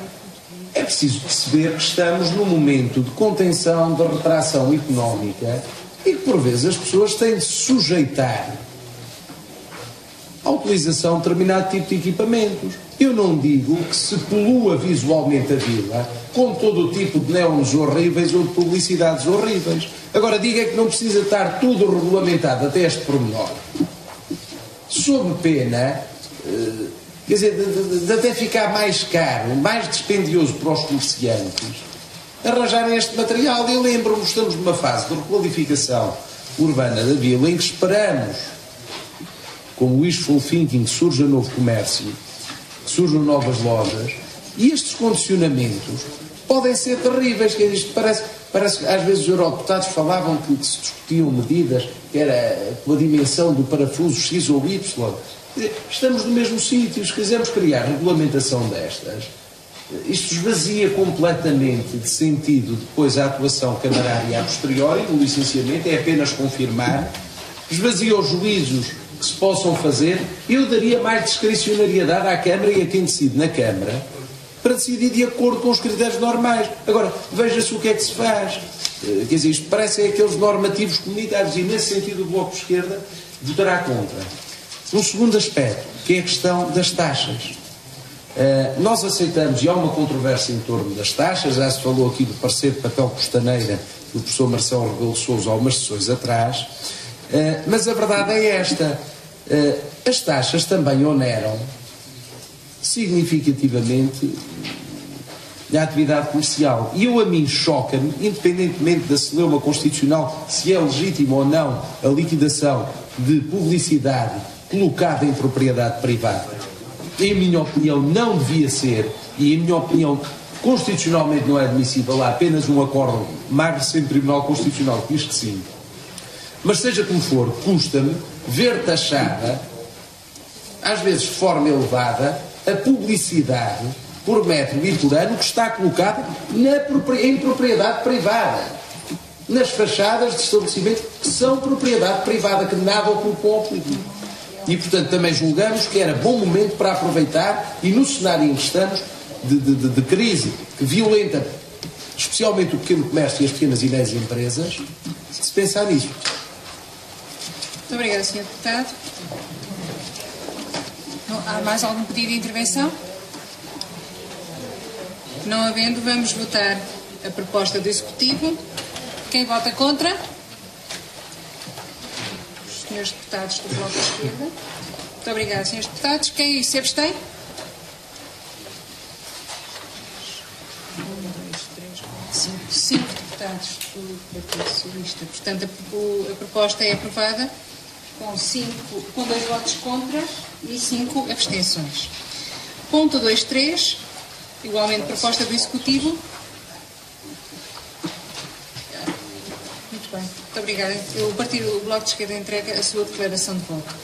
é preciso perceber que estamos num momento de contenção, de retração económica e que por vezes as pessoas têm de se sujeitar à utilização de determinado tipo de equipamentos. Eu não digo que se polua visualmente a vila com todo o tipo de neons horríveis ou de publicidades horríveis. Agora, diga que não precisa estar tudo regulamentado até este pormenor. Sob pena, quer dizer, de até ficar mais caro, mais dispendioso para os comerciantes, arranjarem este material. Eu lembro-me, estamos numa fase de requalificação urbana da vila em que esperamos, com o wishful thinking, que surja novo comércio, que surjam novas lojas, e estes condicionamentos podem ser terríveis. Que isto parece que às vezes os eurodeputados falavam que se discutiam medidas que era com a dimensão do parafuso X ou Y. Estamos no mesmo sítio. Se quisermos criar regulamentação destas, isto esvazia completamente de sentido depois a atuação camarária a posteriori, o licenciamento é apenas confirmar, esvazia os juízos que se possam fazer. Eu daria mais discricionariedade à Câmara e a quem decide na Câmara para decidir de acordo com os critérios normais. Agora, veja-se o que é que se faz. Quer dizer, isto parece aqueles normativos comunitários e, nesse sentido, o Bloco de Esquerda votará contra. Um segundo aspecto, que é a questão das taxas. Nós aceitamos, e há uma controvérsia em torno das taxas, já se falou aqui do parecer de papel costaneira do professor Marcelo Rebelo de Sousa há umas sessões atrás, mas a verdade é esta. As taxas também oneram significativamente a atividade comercial. E a mim choca-me, independentemente da celeuma constitucional, se é legítimo ou não a liquidação de publicidade colocada em propriedade privada. Em minha opinião, não devia ser, e em minha opinião, constitucionalmente não é admissível. Há apenas um acordo mais recente do Tribunal Constitucional que diz que sim. Mas seja como for, custa-me ver taxada, às vezes de forma elevada, a publicidade por metro e por ano que está colocada em propriedade privada, nas fachadas de estabelecimentos que são propriedade privada, que nada ocupam ao público. E, portanto, também julgamos que era bom momento para aproveitar, e no cenário em que estamos, de crise que violenta especialmente o pequeno comércio e as pequenas e médias empresas, se pensar nisso. Muito obrigada, Sr. Deputado. Há mais algum pedido de intervenção? Não havendo, vamos votar a proposta do Executivo. Quem vota contra? Os senhores deputados do Bloco de Esquerda. Muito obrigada, senhores deputados. Quem se abstém? 5 deputados do Partido Socialista. Portanto, a proposta é aprovada com 2 votos contra e 5 abstenções. Ponto 2.3, igualmente proposta do Executivo. Muito bem, muito obrigada. O Bloco de Esquerda entrega a sua declaração de voto.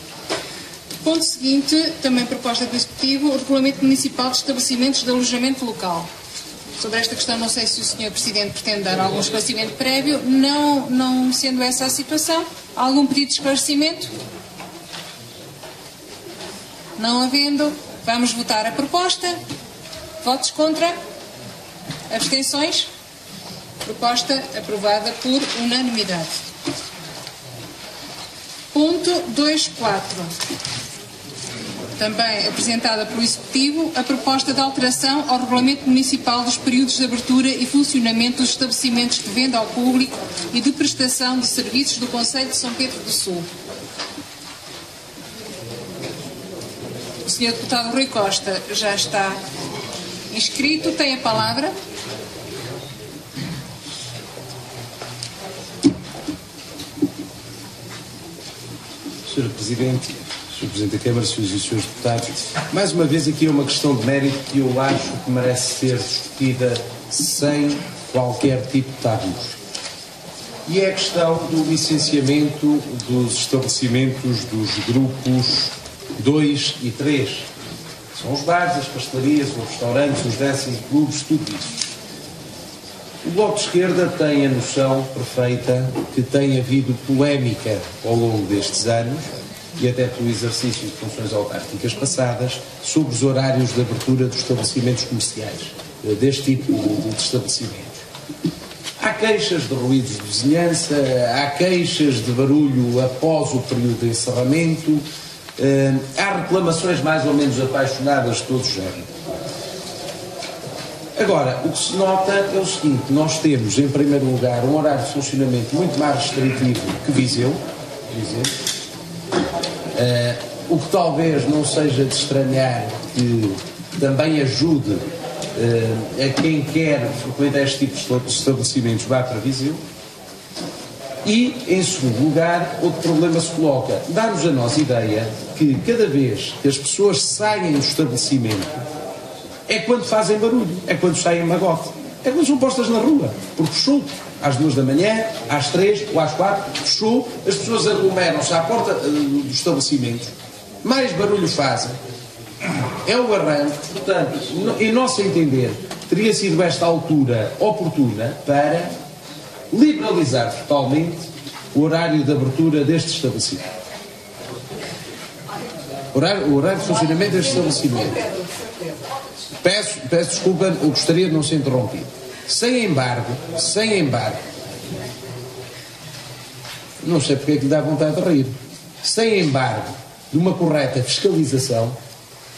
Ponto seguinte, também proposta do Executivo, o Regulamento Municipal de Estabelecimentos de Alojamento Local. Sobre esta questão, não sei se o Sr. Presidente pretende dar algum esclarecimento prévio. Não sendo essa a situação, algum pedido de esclarecimento? Não havendo, vamos votar a proposta. Votos contra? Abstenções? Proposta aprovada por unanimidade. Ponto 2.4. Também apresentada pelo Executivo, a proposta de alteração ao Regulamento Municipal dos períodos de abertura e funcionamento dos estabelecimentos de venda ao público e de prestação de serviços do Concelho de São Pedro do Sul. O Sr. Deputado Rui Costa já está inscrito, tem a palavra. Sr. Presidente, Sr. Presidente da Câmara, Srs. e Srs. Deputados, mais uma vez aqui é uma questão de mérito que eu acho que merece ser discutida sem qualquer tipo de tabus. E é a questão do licenciamento dos estabelecimentos dos grupos 2 e 3. São os bares, as pastelarias, os restaurantes, os dancing clubes, tudo isso. O Bloco de Esquerda tem a noção perfeita que tem havido polémica ao longo destes anos, e até pelo exercício de funções autárquicas passadas, sobre os horários de abertura dos estabelecimentos comerciais, deste tipo de estabelecimentos. Há queixas de ruídos de vizinhança, há queixas de barulho após o período de encerramento, há reclamações mais ou menos apaixonadas de todo o género. Agora, o que se nota é o seguinte: nós temos, em primeiro lugar, um horário de funcionamento muito mais restritivo que Viseu, o que talvez não seja de estranhar que também ajude a quem quer frequentar este tipo de estabelecimentos vá para Viseu. E, em segundo lugar, outro problema se coloca: dá-nos a nós ideia que cada vez que as pessoas saem do estabelecimento é quando fazem barulho, é quando saem magote, é quando são postas na rua, porque fechou às 2 da manhã, às 3 ou às 4, fechou, as pessoas aglomeram-se à porta dos estabelecimentos, mais barulho fazem, é o arranque. Portanto, em nosso entender, teria sido esta altura oportuna para liberalizar totalmente o horário de abertura deste estabelecimento. O horário de funcionamento deste estabelecimento. Peço desculpa, eu gostaria de não ser interrompido. Sem embargo, não sei porque é que lhe dá vontade de rir, sem embargo de uma correta fiscalização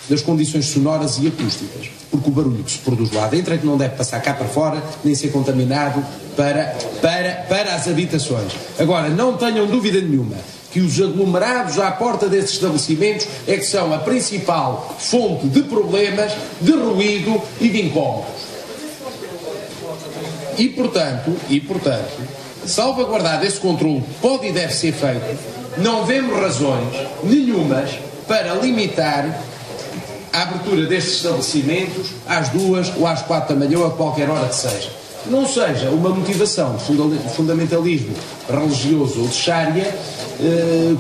das condições sonoras e acústicas, porque o barulho que se produz lá dentro é que não deve passar cá para fora, nem ser contaminado para as habitações. Agora, não tenham dúvida nenhuma que os aglomerados à porta desses estabelecimentos é que são a principal fonte de problemas, de ruído e de incómodos. E, portanto, salvaguardado esse controle pode e deve ser feito, não vemos razões nenhumas para limitar a abertura destes estabelecimentos às 2 ou às 4 da manhã ou a qualquer hora que seja. Não seja uma motivação de fundamentalismo religioso ou de Sharia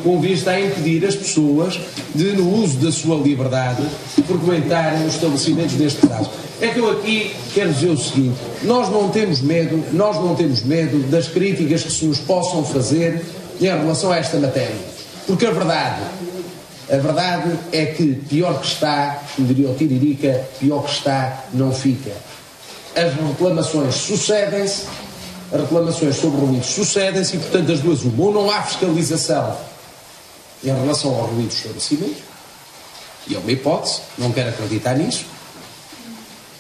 com vista a impedir as pessoas de, no uso da sua liberdade, frequentarem os estabelecimentos deste prazo. É que eu aqui quero dizer o seguinte: nós não temos medo das críticas que se nos possam fazer em relação a esta matéria, porque a verdade é que pior que está, como diria o Tiririca, pior que está não fica. As reclamações sucedem-se, as reclamações sobre ruídos sucedem-se, e portanto as duas uma: ou não há fiscalização em relação ao ruído dos estabelecimentos, e é uma hipótese, não quero acreditar nisso,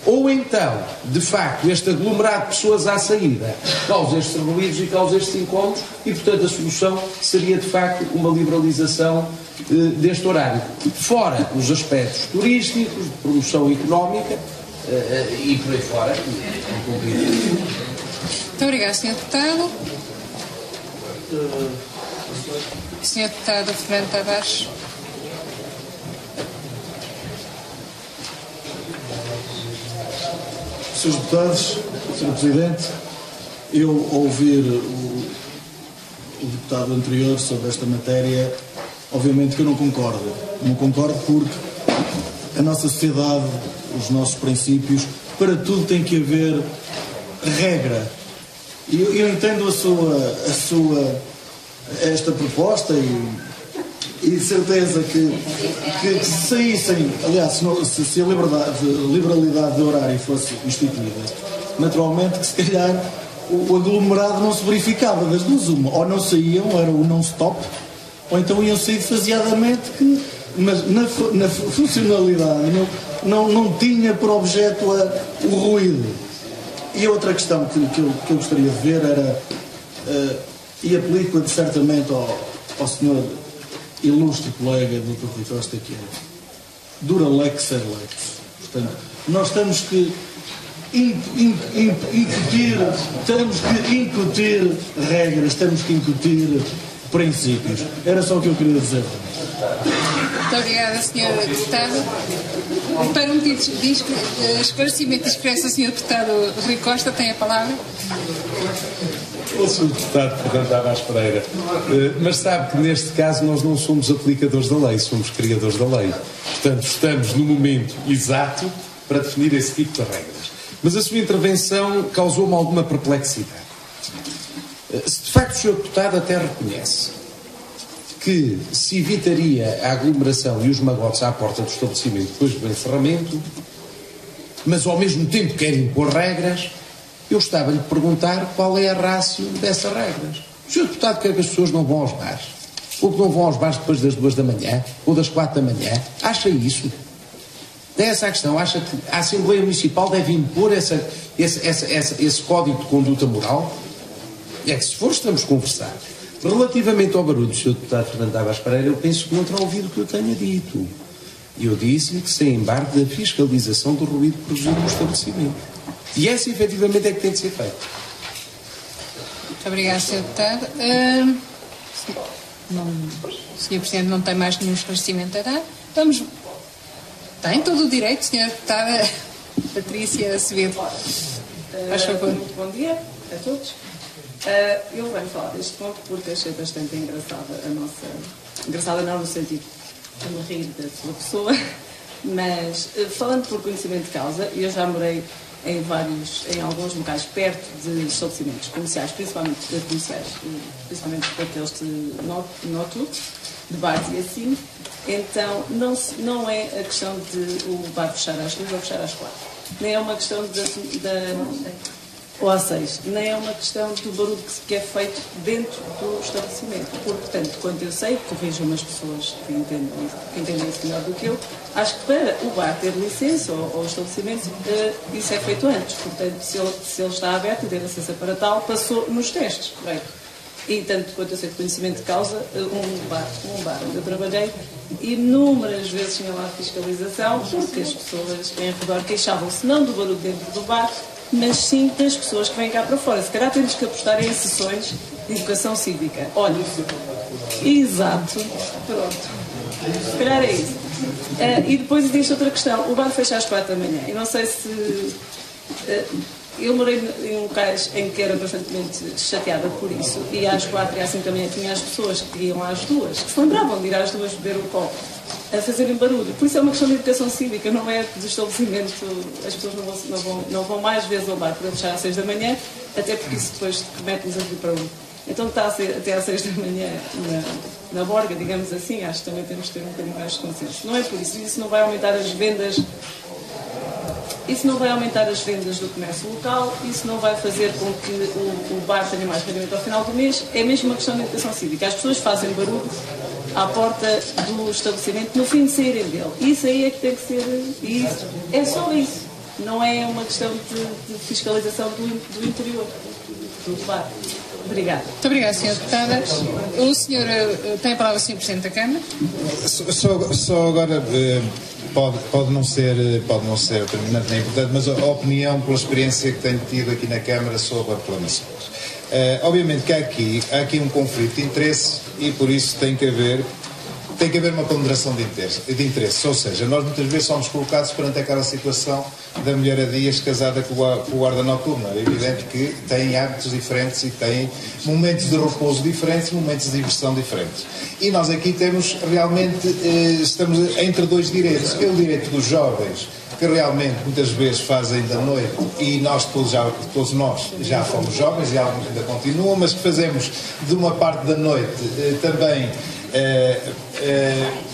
ou então, de facto, este aglomerado de pessoas à saída causa estes ruídos e causa estes incómodos, e portanto a solução seria de facto uma liberalização deste horário, fora os aspectos turísticos, de promoção económica e por aí fora. Muito obrigada, Sr. Deputado. Sr. Deputado Fernando Tavares. Srs. Deputados, Sr. Presidente, eu ao ouvir o deputado anterior sobre esta matéria, obviamente que eu não concordo. Não concordo porque a nossa sociedade, os nossos princípios, para tudo tem que haver regra. E eu entendo esta proposta e certeza que se saíssem, aliás, se a liberalidade do horário fosse instituída, naturalmente que se calhar o aglomerado não se verificava das duas uma, ou não saíam, era o non-stop, ou então iam sair faseadamente, mas na funcionalidade não tinha por objeto o ruído. E outra questão que eu gostaria de ver era, e aplico-a certamente ao senhor ilustre colega Dr. Rui Costa, que é dura lex sed lex. Portanto, nós temos que incutir regras, temos que incutir princípios. Era só o que eu queria dizer. Muito obrigada, Sra. Deputada. Para um pedido de esclarecimento, esclarece o Sr. Deputado Rui Costa, tem a palavra. O Sr. Deputado Fernando Tavares Pereira, mas sabe que neste caso nós não somos aplicadores da lei, somos criadores da lei. Portanto, estamos no momento exato para definir esse tipo de regras. Mas a sua intervenção causou-me alguma perplexidade. Se de facto o Sr. Deputado até reconhece que se evitaria a aglomeração e os magotes à porta do estabelecimento depois do encerramento, mas ao mesmo tempo quer impor regras, eu estava-lhe a perguntar qual é a ratio dessas regras. O Sr. Deputado quer que as pessoas não vão aos bares, ou que não vão aos bares depois das 2 da manhã, ou das 4 da manhã. Acha isso? É essa a questão. Acha que a Assembleia Municipal deve impor esse código de conduta moral? É que se for, estamos a conversar. Relativamente ao barulho do Sr. Deputado Fernando Tavares Pereira, eu penso que não terá ouvido o que eu tenha dito. Eu disse-lhe que sem embargo da fiscalização do ruído produzido no estabelecimento. E essa, efetivamente, é que tem de ser feita. Muito obrigada, Sr. Deputado. O Sr. Presidente não tem mais nenhum esclarecimento a dar. Vamos... Tem todo o direito, Sra. Deputada Patrícia Acevedo. Faz favor. Muito bom dia a todos. Eu venho falar deste ponto porque achei bastante engraçada a nossa... Engraçada não no sentido de me rir da sua pessoa, mas falando por conhecimento de causa, eu já morei em alguns locais perto de estabelecimentos comerciais, principalmente daqueles de nótulo, de bares e assim. Então, não é a questão de o bar fechar às 2 ou fechar às 4. Nem é uma questão ou às 6. Nem é uma questão do barulho que é feito dentro do estabelecimento. Porque, tanto quanto eu sei, corrijam umas pessoas que entendem isso melhor do que eu, acho que para o bar ter licença ou o estabelecimento, isso é feito antes. Portanto, se ele está aberto e tem licença para tal, passou nos testes, correto? E tanto quanto eu sei de conhecimento de causa, um bar onde eu trabalhei, inúmeras vezes tinha lá fiscalização, porque as pessoas em redor queixavam-se não do barulho dentro do bar, mas sim das pessoas que vêm cá para fora. Se calhar temos que apostar em sessões de educação cívica. Olha, exato, pronto. Se calhar é isso. E depois existe outra questão. O bar fecha às 4 da manhã. Eu não sei se... eu morei em locais em que era bastante chateada por isso. E às 4 e às 5 da manhã tinha as pessoas que iam às 2, que se lembravam de ir às 2 beber um copo, a fazerem barulho. Por isso é uma questão de educação cívica, não é do estabelecimento. As pessoas não vão mais vezes ao bar para fechar às 6 da manhã, até porque isso depois remete-nos a vir para um. Então está até às 6 da manhã na borga, digamos assim, acho que também temos que ter um bocadinho mais de consenso. Não é por isso. Isso não vai aumentar as vendas. Isso não vai aumentar as vendas do comércio local, isso não vai fazer com que o bar tenha mais rendimento ao final do mês. É mesmo uma questão de educação cívica. As pessoas fazem barulho à porta do estabelecimento no fim de saírem dele. Isso aí é que tem que ser... Isso. É só isso. Não é uma questão de fiscalização do interior do bar. Obrigada. Muito obrigada, Sra. Deputada. O senhor tem a palavra, Sr. Presidente da Câmara. Só agora... Pode não ser determinante nem importante, mas a opinião pela experiência que tenho tido aqui na Câmara sobre a reclamações. Obviamente que há aqui um conflito de interesse e por isso tem que haver uma ponderação de interesse. Ou seja, nós muitas vezes somos colocados perante aquela situação da mulher a dias casada com o guarda noturno. É evidente que tem hábitos diferentes e tem momentos de repouso diferentes, momentos de diversão diferentes. E nós aqui temos realmente, estamos entre dois direitos. É o direito dos jovens, que realmente muitas vezes fazem da noite, e nós todos nós já fomos jovens e alguns ainda continuam, mas que fazemos de uma parte da noite também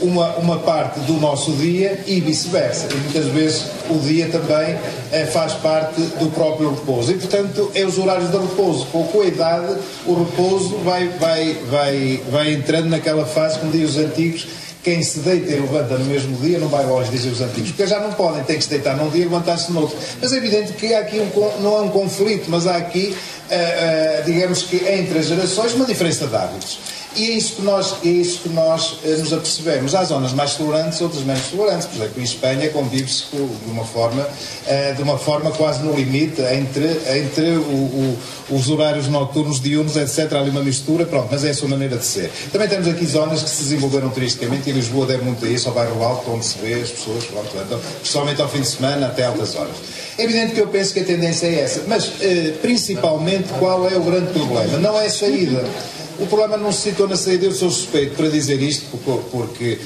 uma parte do nosso dia e vice-versa. E muitas vezes o dia também faz parte do próprio repouso. E, portanto, é os horários de repouso. Com a idade, o repouso vai entrando naquela fase, como dizem os antigos, quem se deita e levanta no mesmo dia não vai longe, dizem os antigos, porque já não podem, têm que se deitar num dia e levantar-se no outro. Mas é evidente que há aqui não é um conflito, mas há aqui, digamos que entre as gerações, uma diferença de hábitos. E é isso que nós nos apercebemos. Há zonas mais tolerantes, outras menos tolerantes. Por exemplo, em Espanha convive-se de uma forma quase no limite entre os horários noturnos, diurnos, etc. Há ali uma mistura, pronto, mas é a sua maneira de ser. Também temos aqui zonas que se desenvolveram turisticamente, e Lisboa deve muito a isso, ao bairro Alto, onde se vê as pessoas, pronto, então, principalmente ao fim de semana, até altas horas. É evidente que eu penso que a tendência é essa, mas principalmente qual é o grande problema? Não é a saída. O problema não se citou na saída. Eu sou suspeito para dizer isto, porque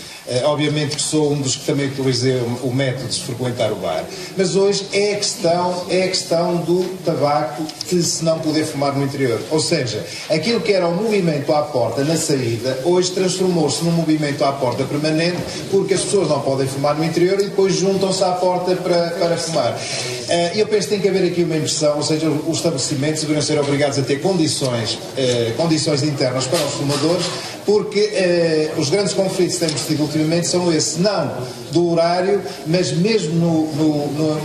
obviamente que sou um dos que também utilizei o método de frequentar o bar. Mas hoje é a questão do tabaco de se não poder fumar no interior. Ou seja, aquilo que era um movimento à porta na saída, hoje transformou-se num movimento à porta permanente, porque as pessoas não podem fumar no interior e depois juntam-se à porta para fumar. Eu penso que tem que haver aqui uma inversão, ou seja, os estabelecimentos deveriam ser obrigados a ter condições internas para os fumadores, porque os grandes conflitos que temos tido ultimamente são esses, não do horário, mas mesmo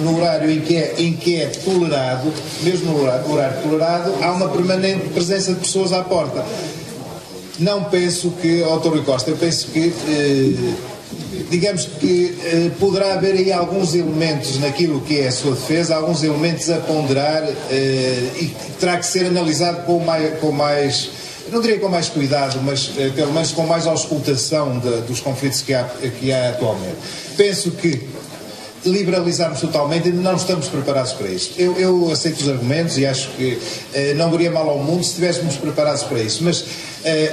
no horário em que é tolerado, mesmo no horário tolerado, há uma permanente presença de pessoas à porta. Não penso que, Dr. Rui Costa, eu penso que digamos que poderá haver aí alguns elementos naquilo que é a sua defesa, alguns elementos a ponderar e que terá que ser analisado com mais, não diria com mais cuidado, mas pelo menos com mais auscultação dos conflitos que há atualmente. Penso que liberalizarmos totalmente, ainda não estamos preparados para isso. Eu aceito os argumentos e acho que não viria mal ao mundo se estivéssemos preparados para isso, mas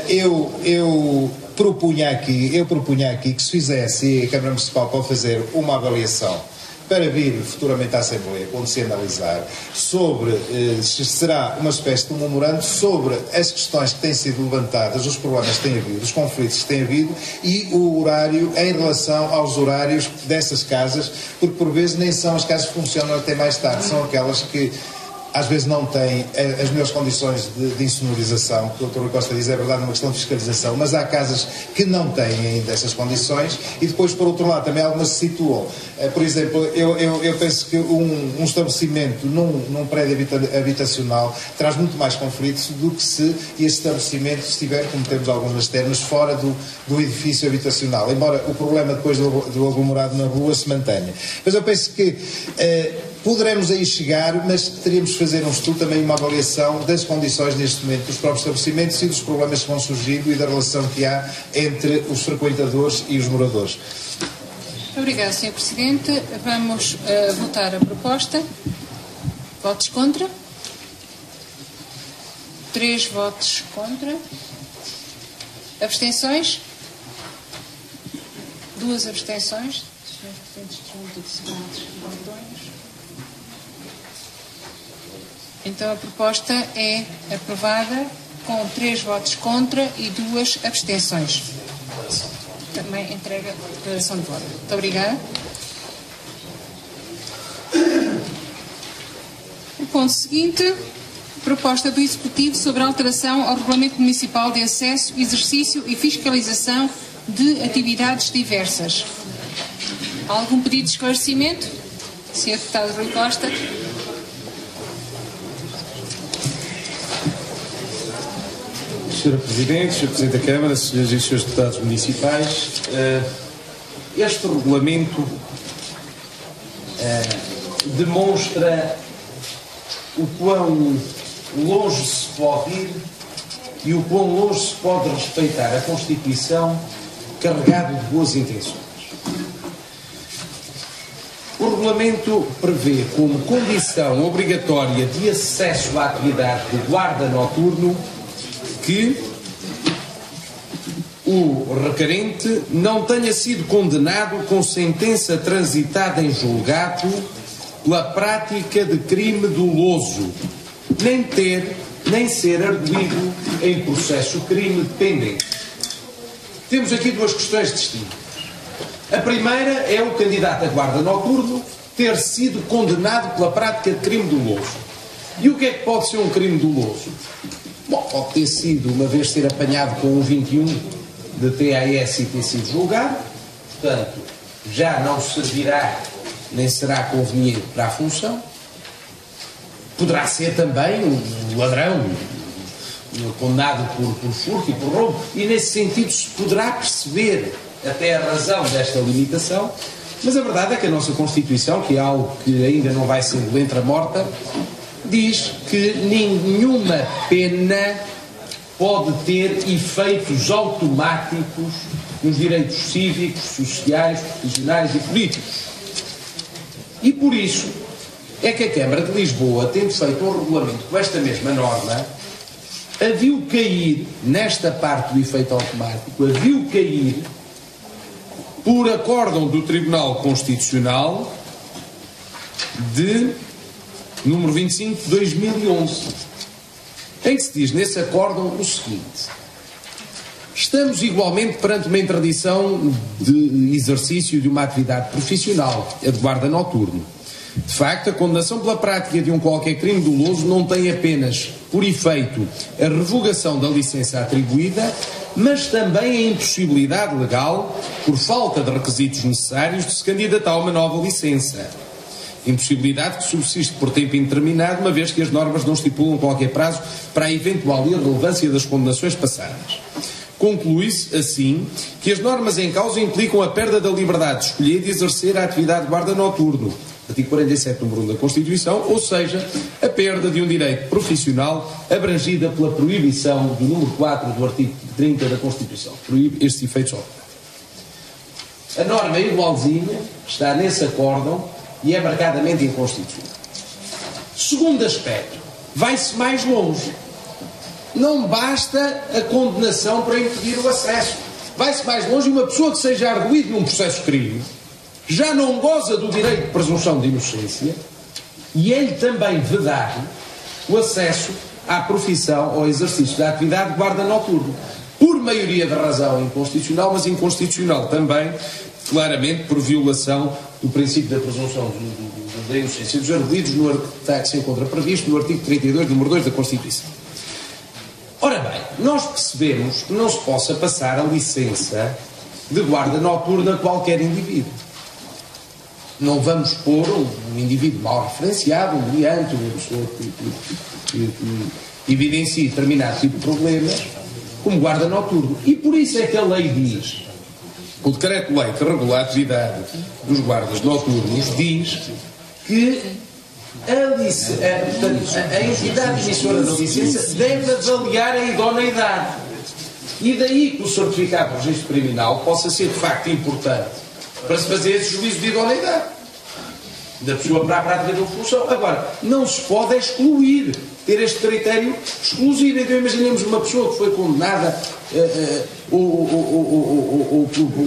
eu propunha aqui que se fizesse, e a Câmara Municipal pode fazer uma avaliação para vir futuramente à Assembleia, quando se analisar, sobre, será uma espécie de um memorando sobre as questões que têm sido levantadas, os problemas que têm havido, os conflitos que têm havido e o horário em relação aos horários dessas casas, porque por vezes nem são as casas que funcionam até mais tarde, são aquelas que às vezes não têm as melhores condições de insonorização, que o Dr. Rui Costa diz, é verdade, é uma questão de fiscalização, mas há casas que não têm ainda essas condições e depois, por outro lado, também algumas se situam. Por exemplo, eu penso que um estabelecimento num prédio habitacional traz muito mais conflitos do que se esse estabelecimento estiver, como temos alguns nas termas, fora do edifício habitacional, embora o problema depois do aglomerado na rua se mantenha. Mas eu penso que poderemos aí chegar, mas teríamos de fazer um estudo, também uma avaliação das condições neste momento dos próprios estabelecimentos e dos problemas que vão surgindo e da relação que há entre os frequentadores e os moradores. Obrigada, Sr. Presidente. Vamos votar a proposta. Votos contra? 3 votos contra. Abstenções? 2 abstenções. Então a proposta é aprovada com 3 votos contra e 2 abstenções. Também entrega a declaração de voto. Muito obrigada. O ponto seguinte, proposta do Executivo sobre alteração ao Regulamento Municipal de Acesso, Exercício e Fiscalização de Atividades Diversas. Há algum pedido de esclarecimento? Sr. Deputado Rui Costa. Sr. Presidente, Sr. Presidente da Câmara, Srs. e Srs. Deputados Municipais, este regulamento demonstra o quão longe se pode ir e o quão longe se pode respeitar a Constituição carregado de boas intenções. O regulamento prevê como condição obrigatória de acesso à atividade de guarda noturno que o requerente não tenha sido condenado com sentença transitada em julgado pela prática de crime doloso, nem ser arguido em processo crime pendente. Temos aqui 2 questões distintas. A primeira é o candidato a guarda noturno ter sido condenado pela prática de crime doloso. E o que é que pode ser um crime doloso? Bom, pode ter sido, uma vez ser apanhado com um 21, de TAS e ter sido julgado, portanto, já não servirá nem será conveniente para a função. Poderá ser também um ladrão, condenado por furto e por roubo, e nesse sentido se poderá perceber até a razão desta limitação, mas a verdade é que a nossa Constituição, que é algo que ainda não vai ser letra morta, diz que nenhuma pena pode ter efeitos automáticos nos direitos cívicos, sociais, profissionais e políticos. E por isso é que a Câmara de Lisboa, tendo feito um regulamento com esta mesma norma, a viu cair, nesta parte do efeito automático, a viu cair por acórdão do Tribunal Constitucional de número 25 de 2011, em que se diz nesse acórdão o seguinte: estamos igualmente perante uma interdição de exercício de uma atividade profissional, a de guarda noturno. De facto, a condenação pela prática de um qualquer crime doloso não tem apenas por efeito a revogação da licença atribuída, mas também a impossibilidade legal, por falta de requisitos necessários, de se candidatar a uma nova licença. Impossibilidade que subsiste por tempo indeterminado, uma vez que as normas não estipulam qualquer prazo para a eventual irrelevância das condenações passadas. Conclui-se, assim, que as normas em causa implicam a perda da liberdade de escolher e de exercer a atividade de guarda noturno, artigo 47, número 1 da Constituição, ou seja, a perda de um direito profissional abrangida pela proibição do número 4 do artigo 30 da Constituição. Proíbe estes efeitos automáticos. A norma é igualzinha, está nesse acórdão e é marcadamente inconstitucional. Segundo aspecto, vai-se mais longe. Não basta a condenação para impedir o acesso. Vai-se mais longe, e uma pessoa que seja arguída num processo de crime já não goza do direito de presunção de inocência e é-lhe também vedado o acesso à profissão ou exercício da atividade de guarda noturno. Por maioria de razão inconstitucional, mas inconstitucional também, claramente, por violação do princípio da presunção da inocência dos arguidos, que se encontra previsto no artigo 32, número 2 da Constituição. Ora bem, nós percebemos que não se possa passar a licença de guarda noturna a qualquer indivíduo. Não vamos pôr um indivíduo mal referenciado, um meliante, uma pessoa que evidencie determinado tipo de problemas, como guarda noturno. E por isso é que a lei diz, o decreto-lei que regula a atividade dos guardas noturnos diz que a entidade emissora da licença deve avaliar a idoneidade. E daí que o certificado de registro criminal possa ser de facto importante para se fazer esse juízo de idoneidade da pessoa para a prática da função. Agora, não se pode excluir, ter este critério exclusivo. Então imaginemos uma pessoa que foi condenada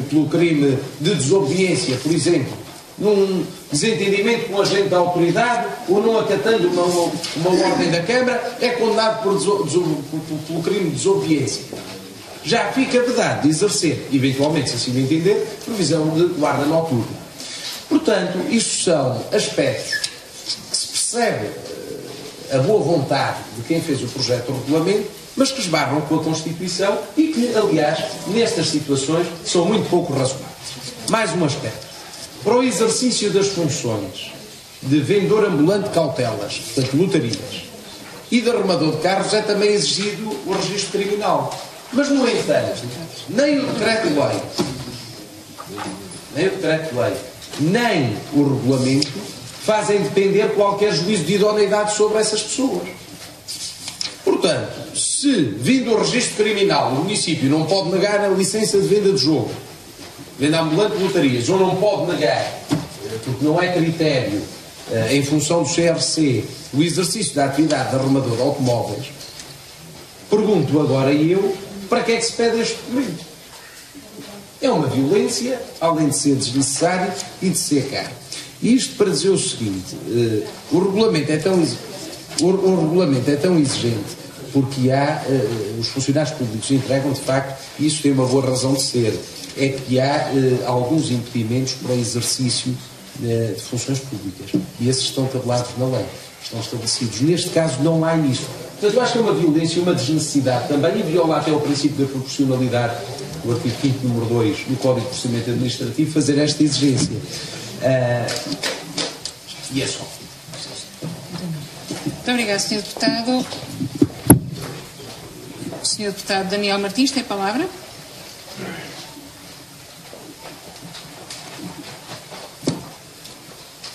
pelo crime de desobediência, por exemplo, num desentendimento com um agente da autoridade ou não acatando uma ordem da Câmara, é condenado pelo crime de desobediência. Já fica vedado de exercer, eventualmente, se assim me entender, provisão de guarda noturna. Portanto, isto são aspectos que se percebe a boa vontade de quem fez o projeto de regulamento, mas que esbarram com a Constituição e que, aliás, nestas situações, são muito pouco razoáveis. Mais um aspecto. Para o exercício das funções de vendedor ambulante de cautelas, portanto, lotarias, e de arrumador de carros, é também exigido o registro criminal. Mas, no entanto, nem o decreto-lei, nem o regulamento fazem depender qualquer juízo de idoneidade sobre essas pessoas. Portanto, se, vindo o registro criminal, o município não pode negar a licença de venda de jogo, venda ambulante de lotarias, ou não pode negar, porque não é critério, em função do CRC, o exercício da atividade de arrumador de automóveis, pergunto agora eu, para que é que se pede este documento? É uma violência, além de ser desnecessário e de ser caro. E isto para dizer o seguinte, o regulamento é tão exigente porque os funcionários públicos entregam, de facto, e isso tem uma boa razão de ser, é que há alguns impedimentos para o exercício de funções públicas. E esses estão tabelados na lei, estão estabelecidos. Neste caso não há isto. Portanto, eu acho que é uma violência e uma desnecessidade também, e viola até o princípio da proporcionalidade do artigo 5º, número 2 do Código de Procedimento Administrativo, fazer esta exigência. E é só. Muito obrigado, Sr. Deputado. O Sr. Deputado Daniel Martins tem a palavra.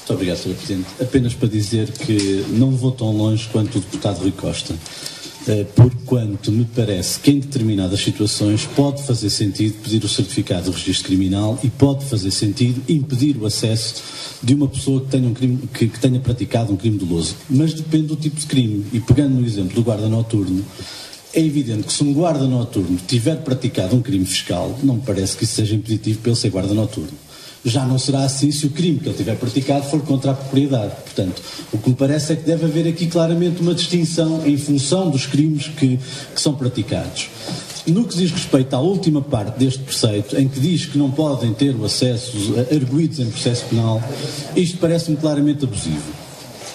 Muito obrigado, Sr. Presidente. Apenas para dizer que não vou tão longe quanto o deputado Rui Costa, porquanto me parece que em determinadas situações pode fazer sentido pedir o certificado do registro criminal e pode fazer sentido impedir o acesso de uma pessoa que tenha, que tenha praticado um crime doloso. Mas depende do tipo de crime. E pegando no exemplo do guarda noturno, é evidente que se um guarda noturno tiver praticado um crime fiscal, não me parece que isso seja impeditivo para ele ser guarda noturno. Já não será assim se o crime que ele tiver praticado for contra a propriedade. Portanto, o que me parece é que deve haver aqui claramente uma distinção em função dos crimes que são praticados. No que diz respeito à última parte deste preceito, em que diz que não podem ter o acesso a arguidos em processo penal, isto parece-me claramente abusivo.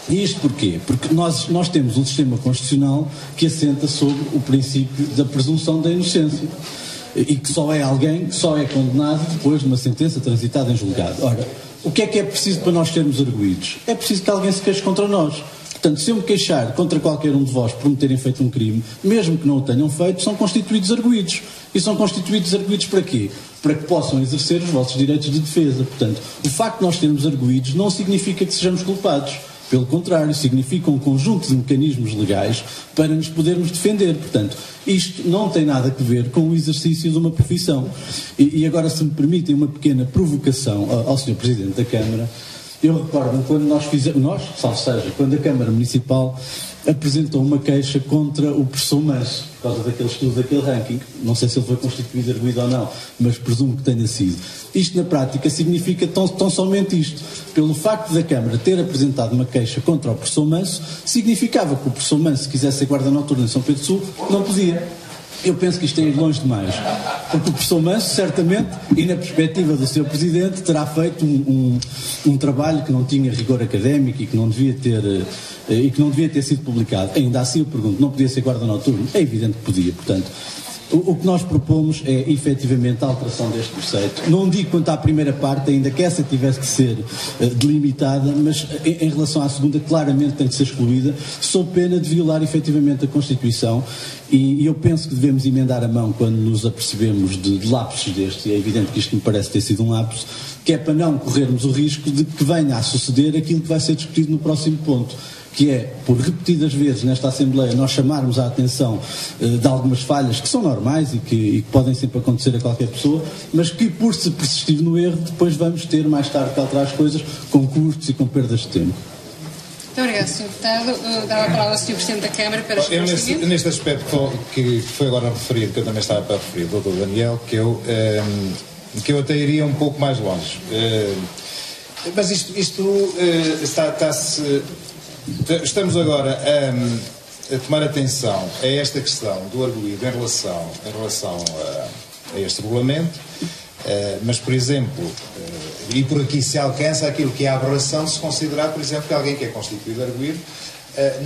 E isto porquê? Porque nós temos um sistema constitucional que assenta sobre o princípio da presunção da inocência. E que só é alguém que só é condenado depois de uma sentença transitada em julgado. Ora, o que é preciso para nós sermos arguidos? É preciso que alguém se queixe contra nós. Portanto, se eu me queixar contra qualquer um de vós por me terem feito um crime, mesmo que não o tenham feito, são constituídos arguidos. E são constituídos arguidos para quê? Para que possam exercer os vossos direitos de defesa. Portanto, o facto de nós termos arguidos não significa que sejamos culpados. Pelo contrário, significa um conjunto de mecanismos legais para nos podermos defender. Portanto, isto não tem nada a ver com o exercício de uma profissão. E agora, se me permitem uma pequena provocação ao Sr. Presidente da Câmara, eu recordo-me quando salvo seja, quando a Câmara Municipal apresentou uma queixa contra o professor Manso, por causa daquele estudo, daquele ranking. Não sei se ele foi constituído arguido ou não, mas presumo que tenha sido. Isto, na prática, significa tão somente isto. Pelo facto da Câmara ter apresentado uma queixa contra o professor Manso, significava que o professor Manso, se quisesse ser guarda noturno em São Pedro do Sul, não podia. Eu penso que isto é ir longe demais, porque o professor Manso, certamente, e na perspectiva do Sr. Presidente, terá feito um trabalho que não tinha rigor académico e que não devia ter sido publicado. Ainda assim, eu pergunto, não podia ser guarda noturno? É evidente que podia. Portanto, o que nós propomos é, efetivamente, a alteração deste preceito. Não digo quanto à primeira parte, ainda que essa tivesse que ser delimitada, mas em relação à segunda, claramente tem que ser excluída, sob pena de violar, efetivamente, a Constituição. E eu penso que devemos emendar a mão quando nos apercebemos de lapsos destes, e é evidente que isto me parece ter sido um lapso, que é para não corrermos o risco de que venha a suceder aquilo que vai ser discutido no próximo ponto, que é, por repetidas vezes nesta Assembleia, nós chamarmos a atenção de algumas falhas que são normais e que podem sempre acontecer a qualquer pessoa, mas que, por se persistir no erro, depois vamos ter, mais tarde, que alterar as coisas com custos e com perdas de tempo. Muito obrigado, Sr. Deputado. Dava a palavra ao Sr. Presidente da Câmara para esclarecimento. Neste aspecto que foi agora referido, que eu também estava para referir, Dr. Daniel, que eu até iria um pouco mais longe. Mas isto está-se... Estamos agora a tomar atenção a esta questão do arguido em relação a este regulamento, mas, por exemplo, e por aqui se alcança aquilo que é a aberração de se considerar, por exemplo, que alguém que é constituído arguido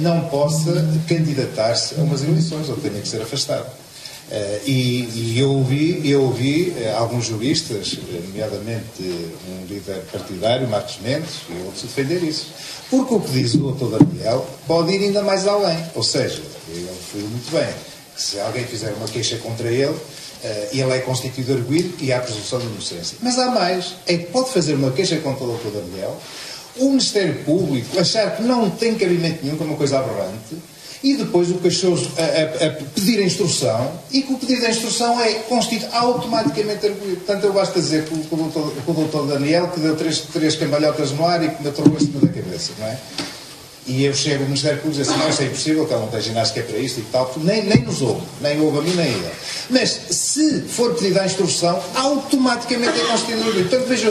não possa candidatar-se a umas eleições ou tenha que ser afastado. E eu ouvi alguns juristas, nomeadamente um líder partidário, Marcos Mendes, e outros, defender isso. Porque o que diz o Dr. Daniel pode ir ainda mais além. Ou seja, ele referiu muito bem que se alguém fizer uma queixa contra ele, ele é constituído arguido e há presunção de inocência. Mas há mais, é que pode fazer uma queixa contra o Dr. Daniel, o Ministério Público achar que não tem cabimento nenhum, que é uma coisa aberrante, e depois o queixoso a pedir a instrução, e que o pedido da instrução é constituído automaticamente arguido. Portanto, eu basta dizer que o Dr. Daniel que deu três cambalhotas no ar e que me atorou em cima da cabeça, não é? E eu chego ao Ministério Público e digo assim, não, isso é impossível, que ela não tem ginástica para isto e tal, porque nem nos ouve, nem ouve a mim nem a ele. Mas, se for pedida a instrução, automaticamente é constituído arguido. Portanto, veja